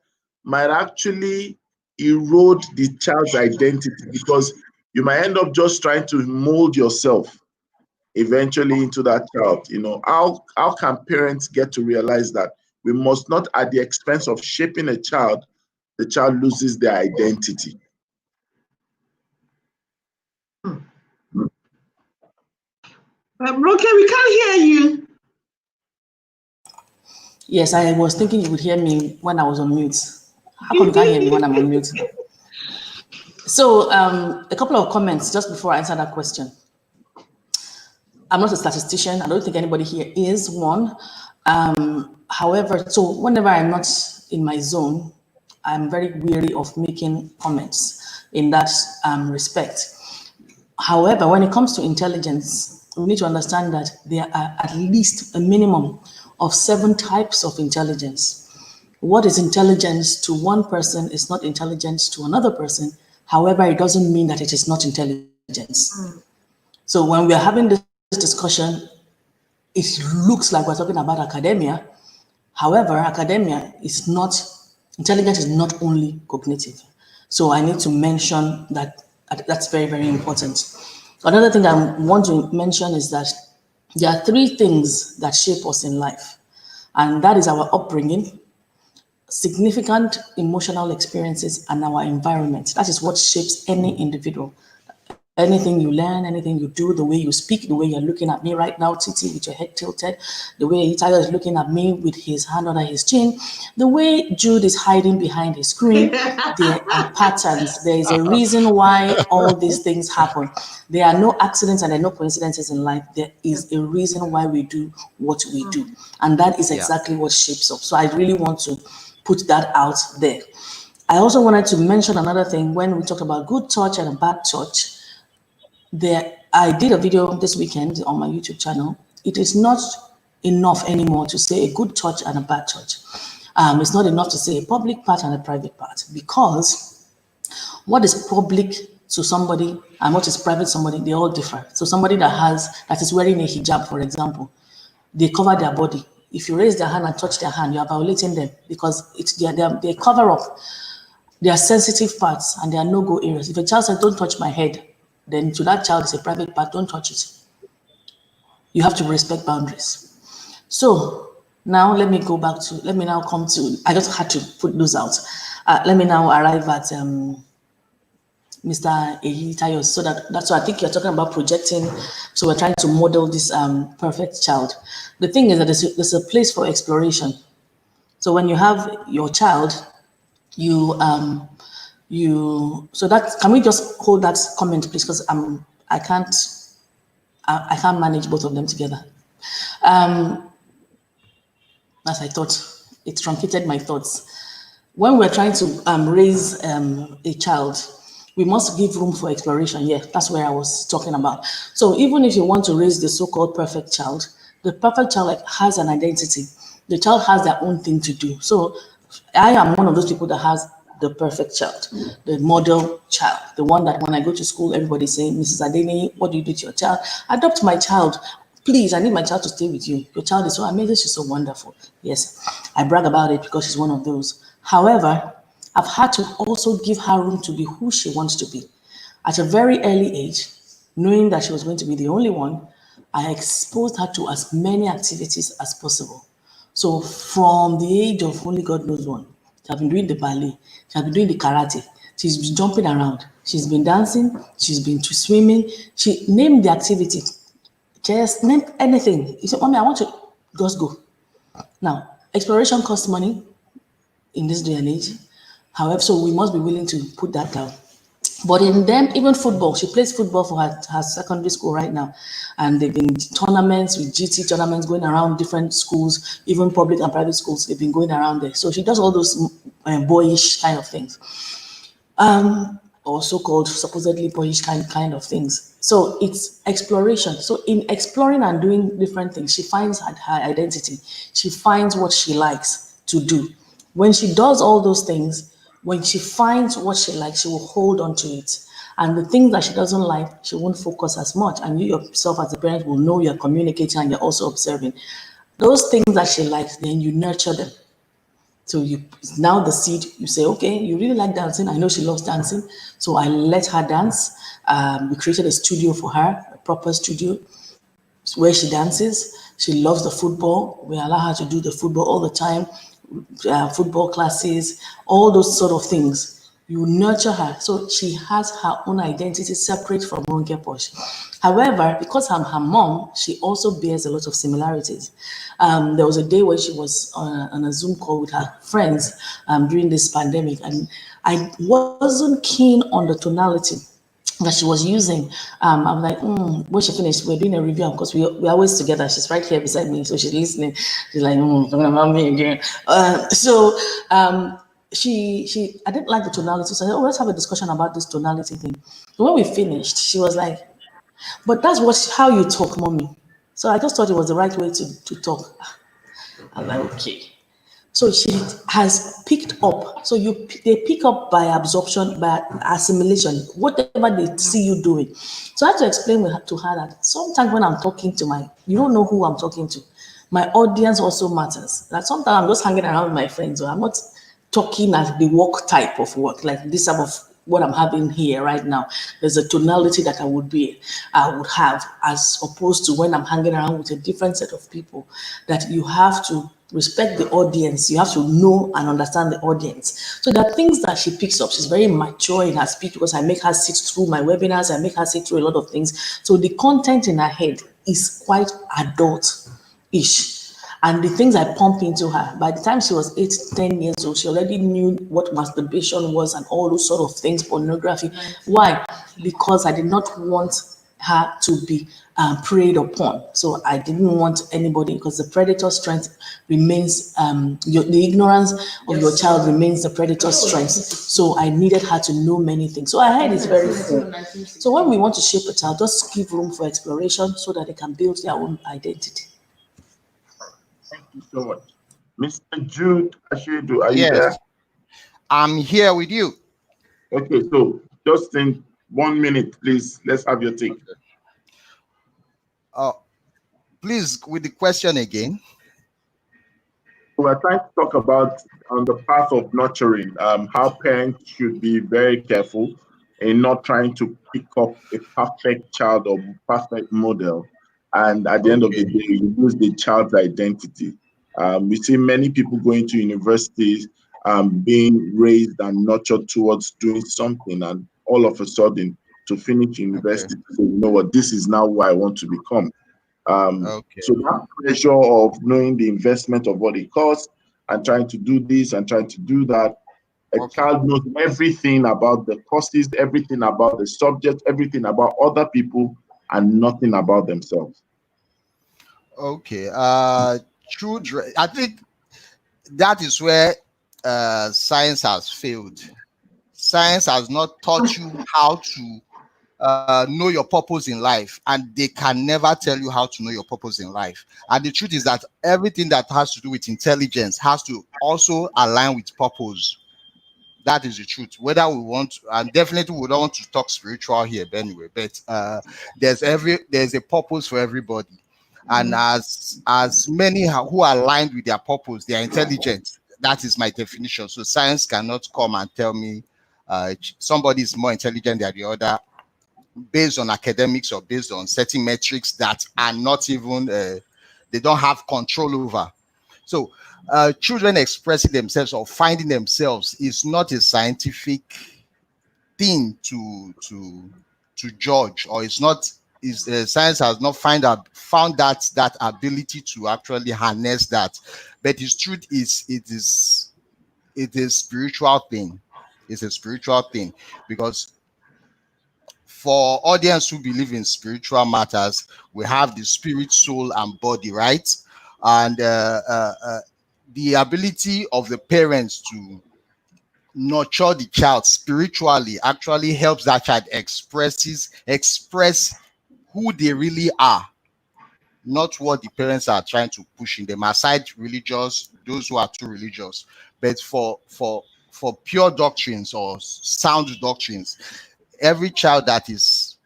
Speaker 1: might actually erode the child's identity, because you might end up just trying to mold yourself eventually into that child. How can parents get to realize that we must not, at the expense of shaping a child, the child loses their identity?
Speaker 3: Roke, we can't hear you.
Speaker 4: Yes, I was thinking you would hear me when I was on mute. How come you can't hear me when I'm on mute? So a couple of comments just before I answer that question. I'm not a statistician. I don't think anybody here is one. However, so whenever I'm not in my zone, I'm very wary of making comments in that respect. However, when it comes to intelligence, we need to understand that there are at least a minimum of 7 types of intelligence. What is intelligence to one person is not intelligence to another person. However, it doesn't mean that it is not intelligence. So when we are having this discussion, it looks like we're talking about academia. However, academia is not, intelligence is not only cognitive. So I need to mention that that's very, very important. Another thing I want to mention is that there are 3 things that shape us in life, and that is our upbringing, significant emotional experiences, and our environment. That is what shapes any individual. Anything you learn, anything you do, the way you speak, the way you're looking at me right now, Titi, with your head tilted, the way Itayo is looking at me with his hand under his chin, the way Jude is hiding behind his screen, there are patterns. There is a reason why all these things happen. There are no accidents and there are no coincidences in life. There is a reason why we do what we do. And that is exactly what shapes us. So I really want to put that out there. I also wanted to mention another thing when we talked about good touch and a bad touch. I did a video this weekend on my YouTube channel. It is not enough anymore to say a good touch and a bad touch. It's not enough to say a public part and a private part, because what is public to somebody and what is private to somebody, they all differ. So somebody that is wearing a hijab, for example, they cover their body. If you raise their hand and touch their hand, you are violating them, because they cover up their sensitive parts and their no-go areas. If a child says, "Don't touch my head," then to that child, it's a private part, don't touch it. You have to respect boundaries. So now let me now come to, I just had to put those out. Let me now arrive at Mr. Itayo. So that's what I think you're talking about, projecting. So we're trying to model this perfect child. The thing is that there's a place for exploration. So when you have your child, you so that, can we just hold that comment please, because I can't manage both of them together. As I thought, it truncated my thoughts. When we're trying to raise a child, we must give room for exploration. Yeah, that's where I was talking about. So even if you want to raise the so-called perfect child, the perfect child like, has an identity. The child has their own thing to do. So I am one of those people that has the perfect child, the model child, the one that when I go to school, everybody's saying, Mrs. Adeni, what do you do to your child? Adopt my child. Please, I need my child to stay with you. Your child is so amazing. She's so wonderful. Yes, I brag about it because she's one of those. However, I've had to also give her room to be who she wants to be. At a very early age, knowing that she was going to be the only one, I exposed her to as many activities as possible. So from the age of only God knows one, she has been doing the ballet, she has been doing the karate, she's been jumping around, she's been dancing, she's been to swimming. She named the activity. Just name anything. You say, Mommy, I want to just go. Now, exploration costs money in this day and age. However, so we must be willing to put that down. But in them, even football, she plays football for her secondary school right now. And they've been tournaments with GT tournaments going around different schools, even public and private schools. They've been going around there. So she does all those boyish kind of things. Or so-called supposedly boyish kind of things. So it's exploration. So in exploring and doing different things, she finds her identity. She finds what she likes to do. When she does all those things, when she finds what she likes, she will hold on to it. And the things that she doesn't like, she won't focus as much. And you yourself as a parent will know you're communicating and you're also observing. Those things that she likes, then you nurture them. So you now the seed, you say, okay, you really like dancing. I know she loves dancing. So I let her dance. We created a studio for her, a proper studio where she dances. She loves the football. We allow her to do the football all the time, football classes, all those sort of things. You nurture her so she has her own identity separate from Ronke Posh. However, because I'm her mom, she also bears a lot of similarities. There was a day where she was on a Zoom call with her friends during this pandemic, and I wasn't keen on the tonality that she was using. I'm like, when she finished, we're doing a review because we're always together. She's right here beside me, so she's listening. She's like, talking about me again. She I didn't like the tonality, so I said, oh, let's have a discussion about this tonality thing. So when we finished, she was like, but that's how you talk, mommy. So I just thought it was the right way to talk. I'm like, okay. So she has picked up. So they pick up by absorption, by assimilation, whatever they see you doing. So I had to explain to her that sometimes when I'm talking to you don't know who I'm talking to. My audience also matters. Like sometimes I'm just hanging around with my friends, or I'm not talking as the work type of work, like this type of what I'm having here right now. There's a tonality that I would have, as opposed to when I'm hanging around with a different set of people, that you have to respect the audience. You have to know and understand the audience. So there are things that she picks up. She's very mature in her speech because I make her sit through my webinars. I make her sit through a lot of things. So the content in her head is quite adult-ish. And the things I pump into her, by the time she was 8, 10 years old, she already knew what masturbation was and all those sort of things, pornography. Why? Because I did not want her to be preyed upon. So I didn't want anybody, because the predator's strength remains, the ignorance of your child remains the predator's strength. So I needed her to know many things. So her head is very full. So when we want to shape a child, just give room for exploration so that they can build their own identity.
Speaker 1: Thank you so much. Mr. Jude Ashidu, are you
Speaker 2: Yes,
Speaker 1: there?
Speaker 2: I'm here with you.
Speaker 1: Okay, so just in 1 minute, please, let's have your take.
Speaker 2: Please, with the question again.
Speaker 1: We're trying to talk about on the path of nurturing, how parents should be very careful in not trying to pick up a perfect child or perfect model. And at the end of the day, you lose the child's identity. We see many people going to universities, being raised and nurtured towards doing something, and all of a sudden to finish university, to say, you know what, this is now who I want to become. So that pressure of knowing the investment of what it costs, and trying to do this and trying to do that. A
Speaker 2: Okay.
Speaker 1: child knows everything about the courses, everything about the subject, everything about other people, and nothing about themselves.
Speaker 2: Okay. Children, I think that is where science has failed. Science has not taught you how to know your purpose in life, and they can never tell you how to know your purpose in life. And the truth is that everything that has to do with intelligence has to also align with purpose. That is the truth. Whether we want, and definitely we don't want to talk spiritual here, but anyway, but there's a purpose for everybody, and as many who are aligned with their purpose, they are intelligent. That is my definition. So science cannot come and tell me somebody is more intelligent than the other based on academics or based on certain metrics that are not even they don't have control over. So children expressing themselves or finding themselves is not a scientific thing to judge, or it's not is science has not found that ability to actually harness that. But its truth is it is spiritual thing. It's a spiritual thing, because for audience who believe in spiritual matters, we have the spirit, soul, and body, right? And the ability of the parents to nurture the child spiritually actually helps that child express who they really are, not what the parents are trying to push in them. Aside religious, those who are too religious, but for pure doctrines or sound doctrines, every child that is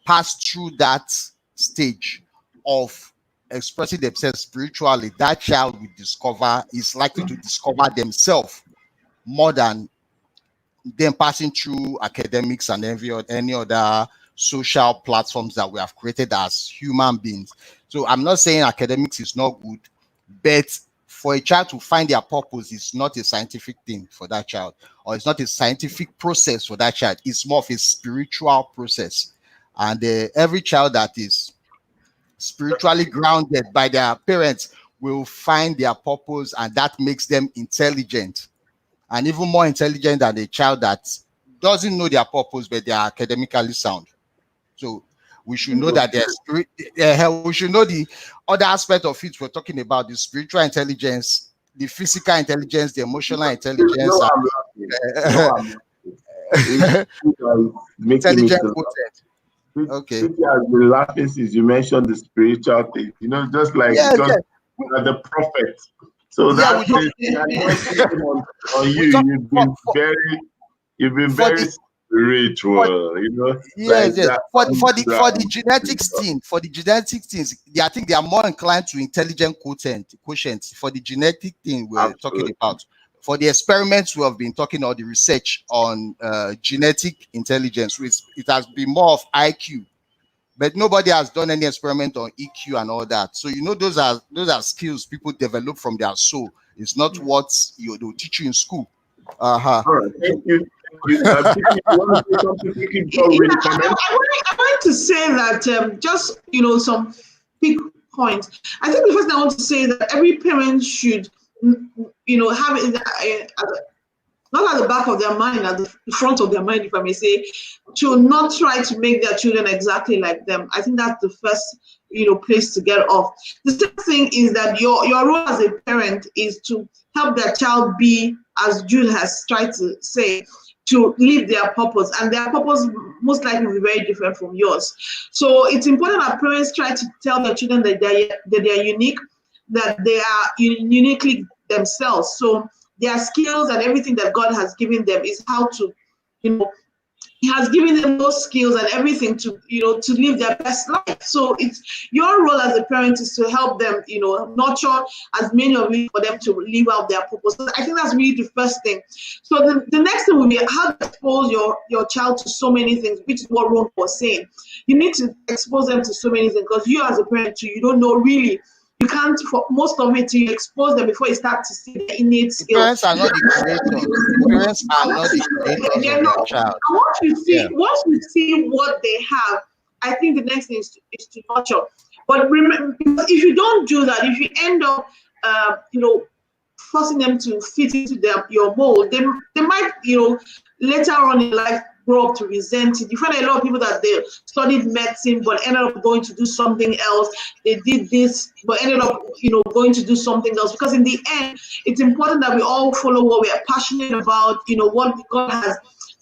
Speaker 2: passed through that stage of expressing themselves spiritually, that child is likely to discover themselves more than them passing through academics and any other social platforms that we have created as human beings. So I'm not saying academics is not good, but for a child to find their purpose is not a scientific thing for that child, or it's not a scientific process for that child. It's more of a spiritual process. And every child that is spiritually grounded by their parents will find their purpose, and that makes them intelligent, and even more intelligent than a child that doesn't know their purpose but they are academically sound. So we should know that there's spirit. We should know the other aspect of it. We're talking about the spiritual intelligence, the physical intelligence, the emotional intelligence,
Speaker 1: No, I'm laughing. No, I'm laughing. It's making me
Speaker 2: intelligent
Speaker 1: to
Speaker 2: quotient. Okay.
Speaker 1: Cynthia has been laughing since you mentioned the spiritual thing. You know, just like
Speaker 2: Yes,
Speaker 1: because
Speaker 2: yes.
Speaker 1: you are the prophet. So
Speaker 2: Yeah,
Speaker 1: that is the anointing on
Speaker 2: we
Speaker 1: you.
Speaker 2: talk
Speaker 1: You've been
Speaker 2: for
Speaker 1: very
Speaker 2: the for
Speaker 1: spiritual, you know, like
Speaker 2: yes, yes.
Speaker 1: that
Speaker 2: For the
Speaker 1: underground
Speaker 2: genetics
Speaker 1: spiritual.
Speaker 2: thing, for the genetics things, I think they are more inclined to intelligent quotient. For the genetic thing we're talking
Speaker 1: Absolutely.
Speaker 2: about, for the experiments we have been talking, or the research on genetic intelligence, which it has been more of IQ, but nobody has done any experiment on EQ and all that. So you know those are skills people develop from their soul. It's not what they'll teach you in school. Uh-huh.
Speaker 1: All right, thank you. Thank you. Vicky, you want to say something? Vicky, before we
Speaker 3: Yeah,
Speaker 1: read the comments?
Speaker 3: I want to say that just some big points. I think the first thing I want to say is that every parent should have it not at the back of their mind, at the front of their mind, if I may say, to not try to make their children exactly like them. I think that's the first place to get off. The second thing is that your role as a parent is to help their child be, as Jude has tried to say, to live their purpose, and their purpose most likely will be very different from yours. So it's important that parents try to tell their children that they're unique, that they are uniquely themselves. So their skills and everything that God has given them is how to, He has given them those skills and everything to, to live their best life. So it's your role as a parent is to help them, nurture as many of it for them to live out their purpose. So I think that's really the first thing. So the next thing will be how to expose your child to so many things, which is what Ron was saying. You need to expose them to so many things, because you as a parent too, you don't know really. You can't, for most of it, you expose them before you start to see the innate
Speaker 2: The
Speaker 3: skills.
Speaker 2: parents are not the creators. The parents are not the creators
Speaker 3: They're
Speaker 2: of their
Speaker 3: not.
Speaker 2: child.
Speaker 3: And
Speaker 2: Yeah.
Speaker 3: once we see what they have, I think the next thing is to nurture. But remember, if you don't do that, if you end up, forcing them to fit into your mold, they might, later on in life grow up to resent it. You find a lot of people that they studied medicine but ended up going to do something else. They did this but ended up, going to do something else. Because in the end, it's important that we all follow what we are passionate about, what God has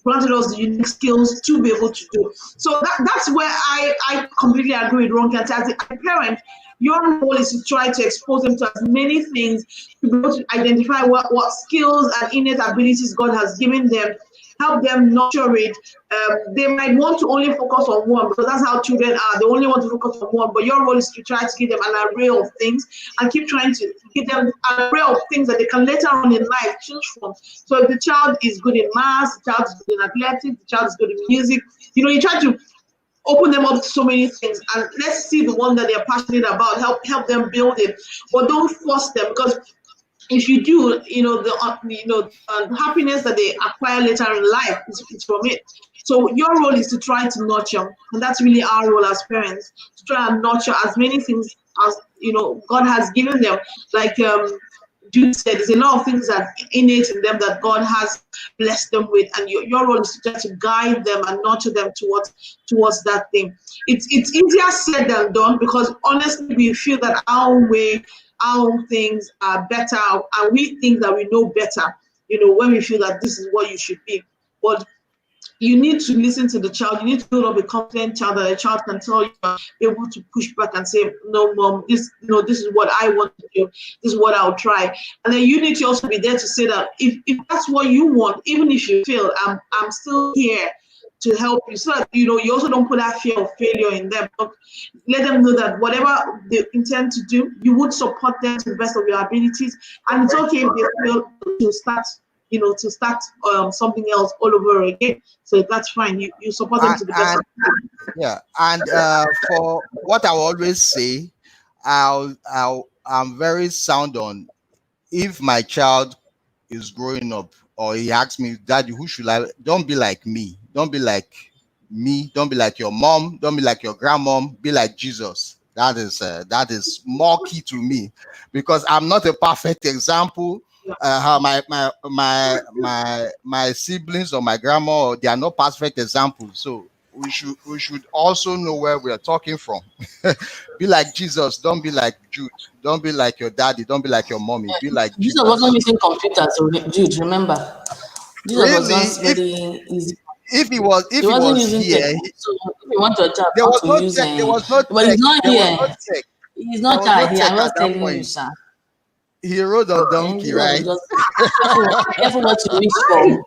Speaker 3: granted us the unique skills to be able to do. So that's where I completely agree with Ronke. As a parent, your role is to try to expose them to as many things, to be able to identify what skills and innate abilities God has given them, help them nurture it. They might want to only focus on one, because that's how children are. They only want to focus on one, but your role is to try to give them an array of things and keep trying to give them an array of things that they can later on in life choose from. So if the child is good in math, the child is good in athletics, the child is good in music, you try to open them up to so many things, and let's see the one that they're passionate about, help them build it, but don't force them. Because if you do, the happiness that they acquire later in life is from it. So your role is to try to nurture, and that's really our role as parents, to try and nurture as many things as God has given them. Like Jude said, there's a lot of things that innate in them that God has blessed them with, and your role is to try to guide them and nurture them towards that thing. It's easier said than done, because honestly we feel that our way, our own things are better, and we think that we know better, when we feel that this is what you should be. But you need to listen to the child. You need to build up a confident child that a child can tell you, able to push back and say, no, mom, this is what I want to do. This is what I'll try. And then you need to also be there to say that if that's what you want, even if you fail, I'm still here to help you, so that you also don't put that fear of failure in them. But let them know that whatever they intend to do, you would support them to the best of your abilities, and it's okay if they fail to start something else all over again. So that's fine. You support them to the best.
Speaker 2: Yeah, and for what I always say, I'm very sound on, if my child is growing up or he asks me, Daddy, who should I? Don't be like me. Don't be like me. Don't be like your mom. Don't be like your grandmom. Be like Jesus. That is more key to me, because I'm not a perfect example. How my siblings or my grandma, they are not perfect examples. So we should also know where we are talking from. Be like Jesus. Don't be like Jude. Don't be like your daddy. Don't be like your mommy. Be like
Speaker 4: Jesus was not
Speaker 2: Jesus.
Speaker 4: using computers, so Jude, remember. Jesus was
Speaker 2: Really,
Speaker 4: just very easy.
Speaker 2: if
Speaker 4: He
Speaker 2: he
Speaker 4: wasn't
Speaker 2: was
Speaker 4: using tech.
Speaker 2: here,
Speaker 4: So if you want your child
Speaker 2: there
Speaker 4: not
Speaker 2: was
Speaker 4: to
Speaker 2: no
Speaker 4: use,
Speaker 2: tech. There was no
Speaker 4: but
Speaker 2: tech.
Speaker 4: he's not
Speaker 2: There was
Speaker 4: here.
Speaker 2: no tech.
Speaker 4: He's
Speaker 2: There
Speaker 4: not
Speaker 2: was no
Speaker 4: here.
Speaker 2: tech
Speaker 4: I'm
Speaker 2: at
Speaker 4: just
Speaker 2: that
Speaker 4: telling you,
Speaker 2: point.
Speaker 4: sir.
Speaker 2: He rode on
Speaker 4: And
Speaker 2: donkey,
Speaker 4: Jesus was
Speaker 2: right?
Speaker 4: just careful what you wish for.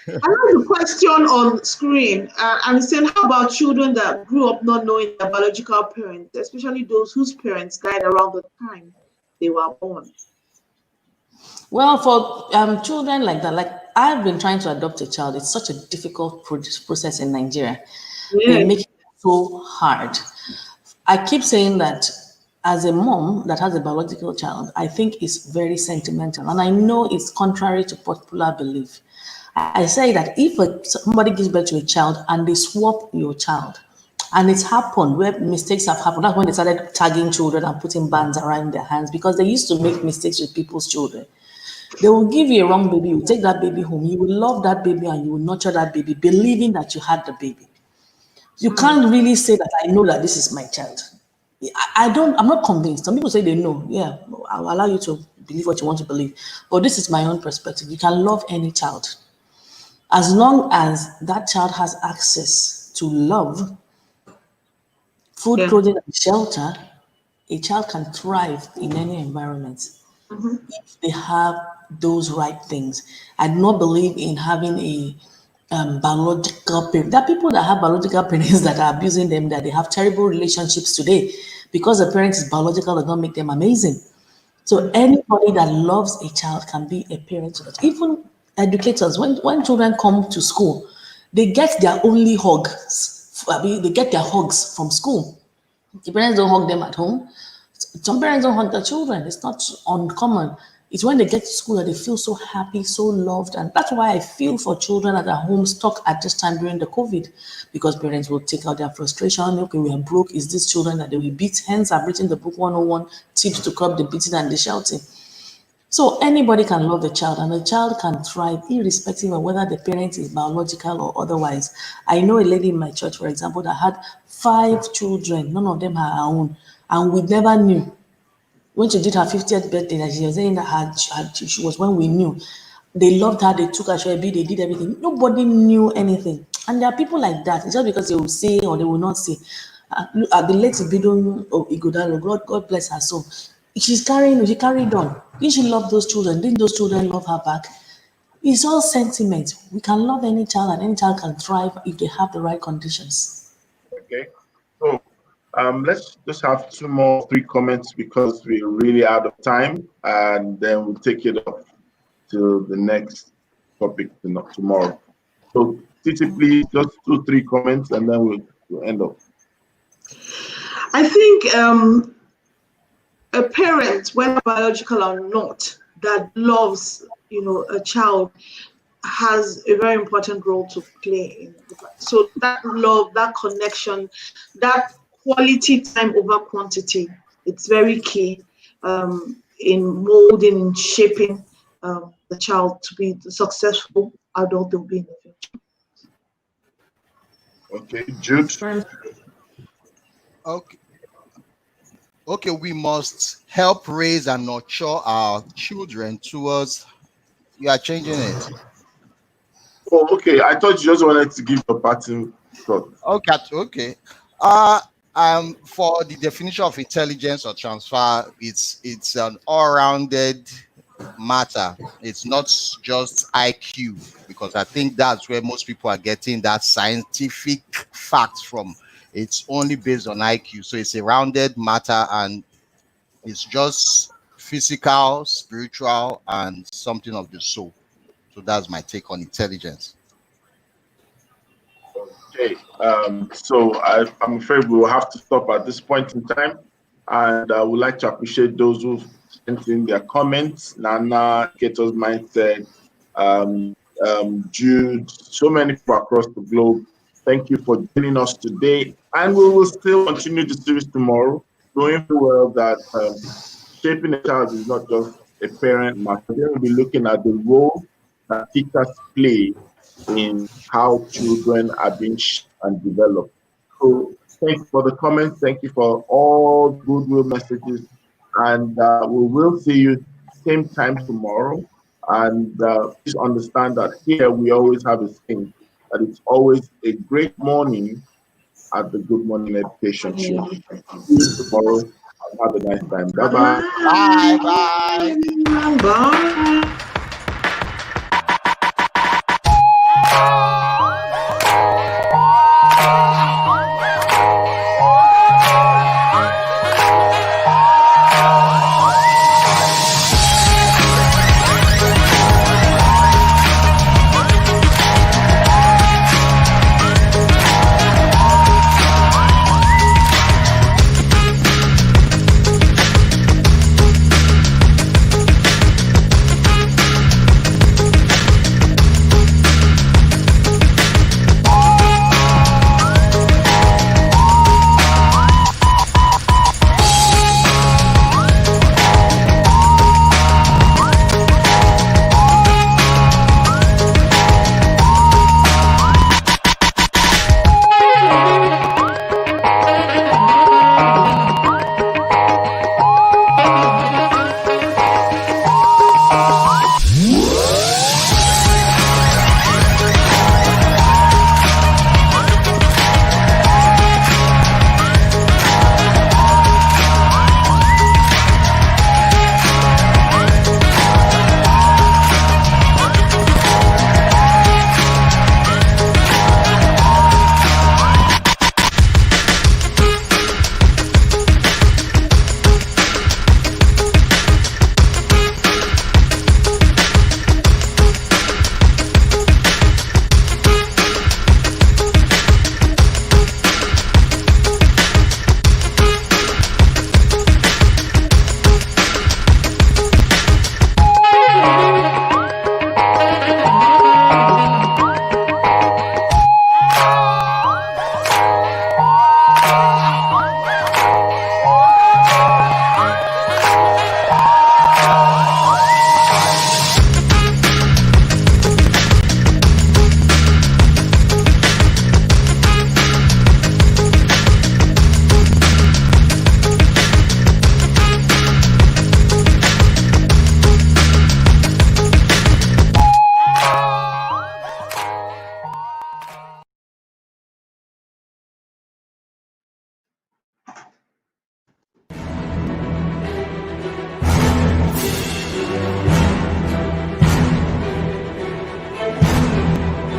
Speaker 3: I have a question on screen, and it's saying, how about children that grew up not knowing their biological parents, especially those whose parents died around the time they were born?
Speaker 4: Well, for children like that, like I've been trying to adopt a child. It's such a difficult process in Nigeria. They
Speaker 3: Yes.
Speaker 4: make it so hard. I keep saying that as a mom that has a biological child, I think it's very sentimental. And I know it's contrary to popular belief. I say that if somebody gives birth to a child and they swap your child, and it's happened where mistakes have happened. That's when they started tagging children and putting bands around their hands, because they used to make mistakes with people's children. They will give you a wrong baby, you take that baby home, you will love that baby and you will nurture that baby, believing that you had the baby. You can't really say that I know that this is my child. I'm not convinced. Some people say they know. Yeah, I'll allow you to believe what you want to believe. But this is my own perspective. You can love any child. As long as that child has access to love, food,
Speaker 3: Yeah.
Speaker 4: clothing, and shelter, a child can thrive in any environment
Speaker 3: Mhm.
Speaker 4: if they have those right things. I do not believe in having a biological parent. There are people that have biological parents that are abusing them, that they have terrible relationships today. Because the parent is biological does not make them amazing. So anybody that loves a child can be a parent to that. Even educators, when children come to school, they get their only hugs. I mean, they get their hugs from school. The parents don't hug them at home. Some parents don't hug their children. It's not uncommon. It's when they get to school that they feel so happy, so loved. And that's why I feel for children that are home stuck at this time during the COVID, because parents will take out their frustration. Okay, we are broke. Is this children that they will beat? Hence, I've written the book 101 tips to curb the beating and the shouting. So anybody can love the child, and the child can thrive irrespective of whether the parent is biological or otherwise. I know a lady in my church, for example, that had 5 children. None of them are her own, and we never knew. When she did her 50th birthday, that she was saying that she was when we knew. They loved her, they took her to they did everything. Nobody knew anything. And there are people like that. It's just because they will say or they will not say. Look at the late Ibidon of Igodalo, God bless her soul. She carried on. Didn't she love those children? Didn't those children love her back? It's all sentiment. We can love any child and any child can thrive if they have the right conditions.
Speaker 1: Okay. So let's just have three comments because we're really out of time, and then we'll take it up to the next topic tomorrow. So Titi, please, just 2, 3 comments, and then we'll end up.
Speaker 3: I think a parent, whether biological or not, that loves, a child has a very important role to play. So that love, that connection, that quality time over quantity, it's very key in molding and shaping the child to be the successful adult they'll be in the future.
Speaker 1: Okay, Jude.
Speaker 2: Okay, we must help raise and nurture our children towards. You are changing it.
Speaker 1: Oh, okay. I thought you just wanted to give a pattern thought.
Speaker 2: Okay. For the definition of intelligence or transfer, it's an all-rounded matter. It's not just IQ, because I think that's where most people are getting that scientific facts from. It's only based on IQ. So it's a rounded matter, and it's just physical, spiritual, and something of the soul. So that's my take on intelligence.
Speaker 1: Okay. So I'm afraid we will have to stop at this point in time, and I would like to appreciate those who sent in their comments. Nana, Keto's Mindset, Jude, so many people across the globe. Thank you for joining us today, and we will still continue the series tomorrow, knowing well that shaping a child is not just a parent matter. We'll be looking at the role that teachers play in how children are being shaped and developed. So thank you for the comments. Thank you for all goodwill messages. And we will see you same time tomorrow. And please understand that here we always have a saying that it's always a great morning at the Good Morning Education Show. See you tomorrow. Have a nice time. Bye-bye.
Speaker 2: Bye.
Speaker 3: Bye.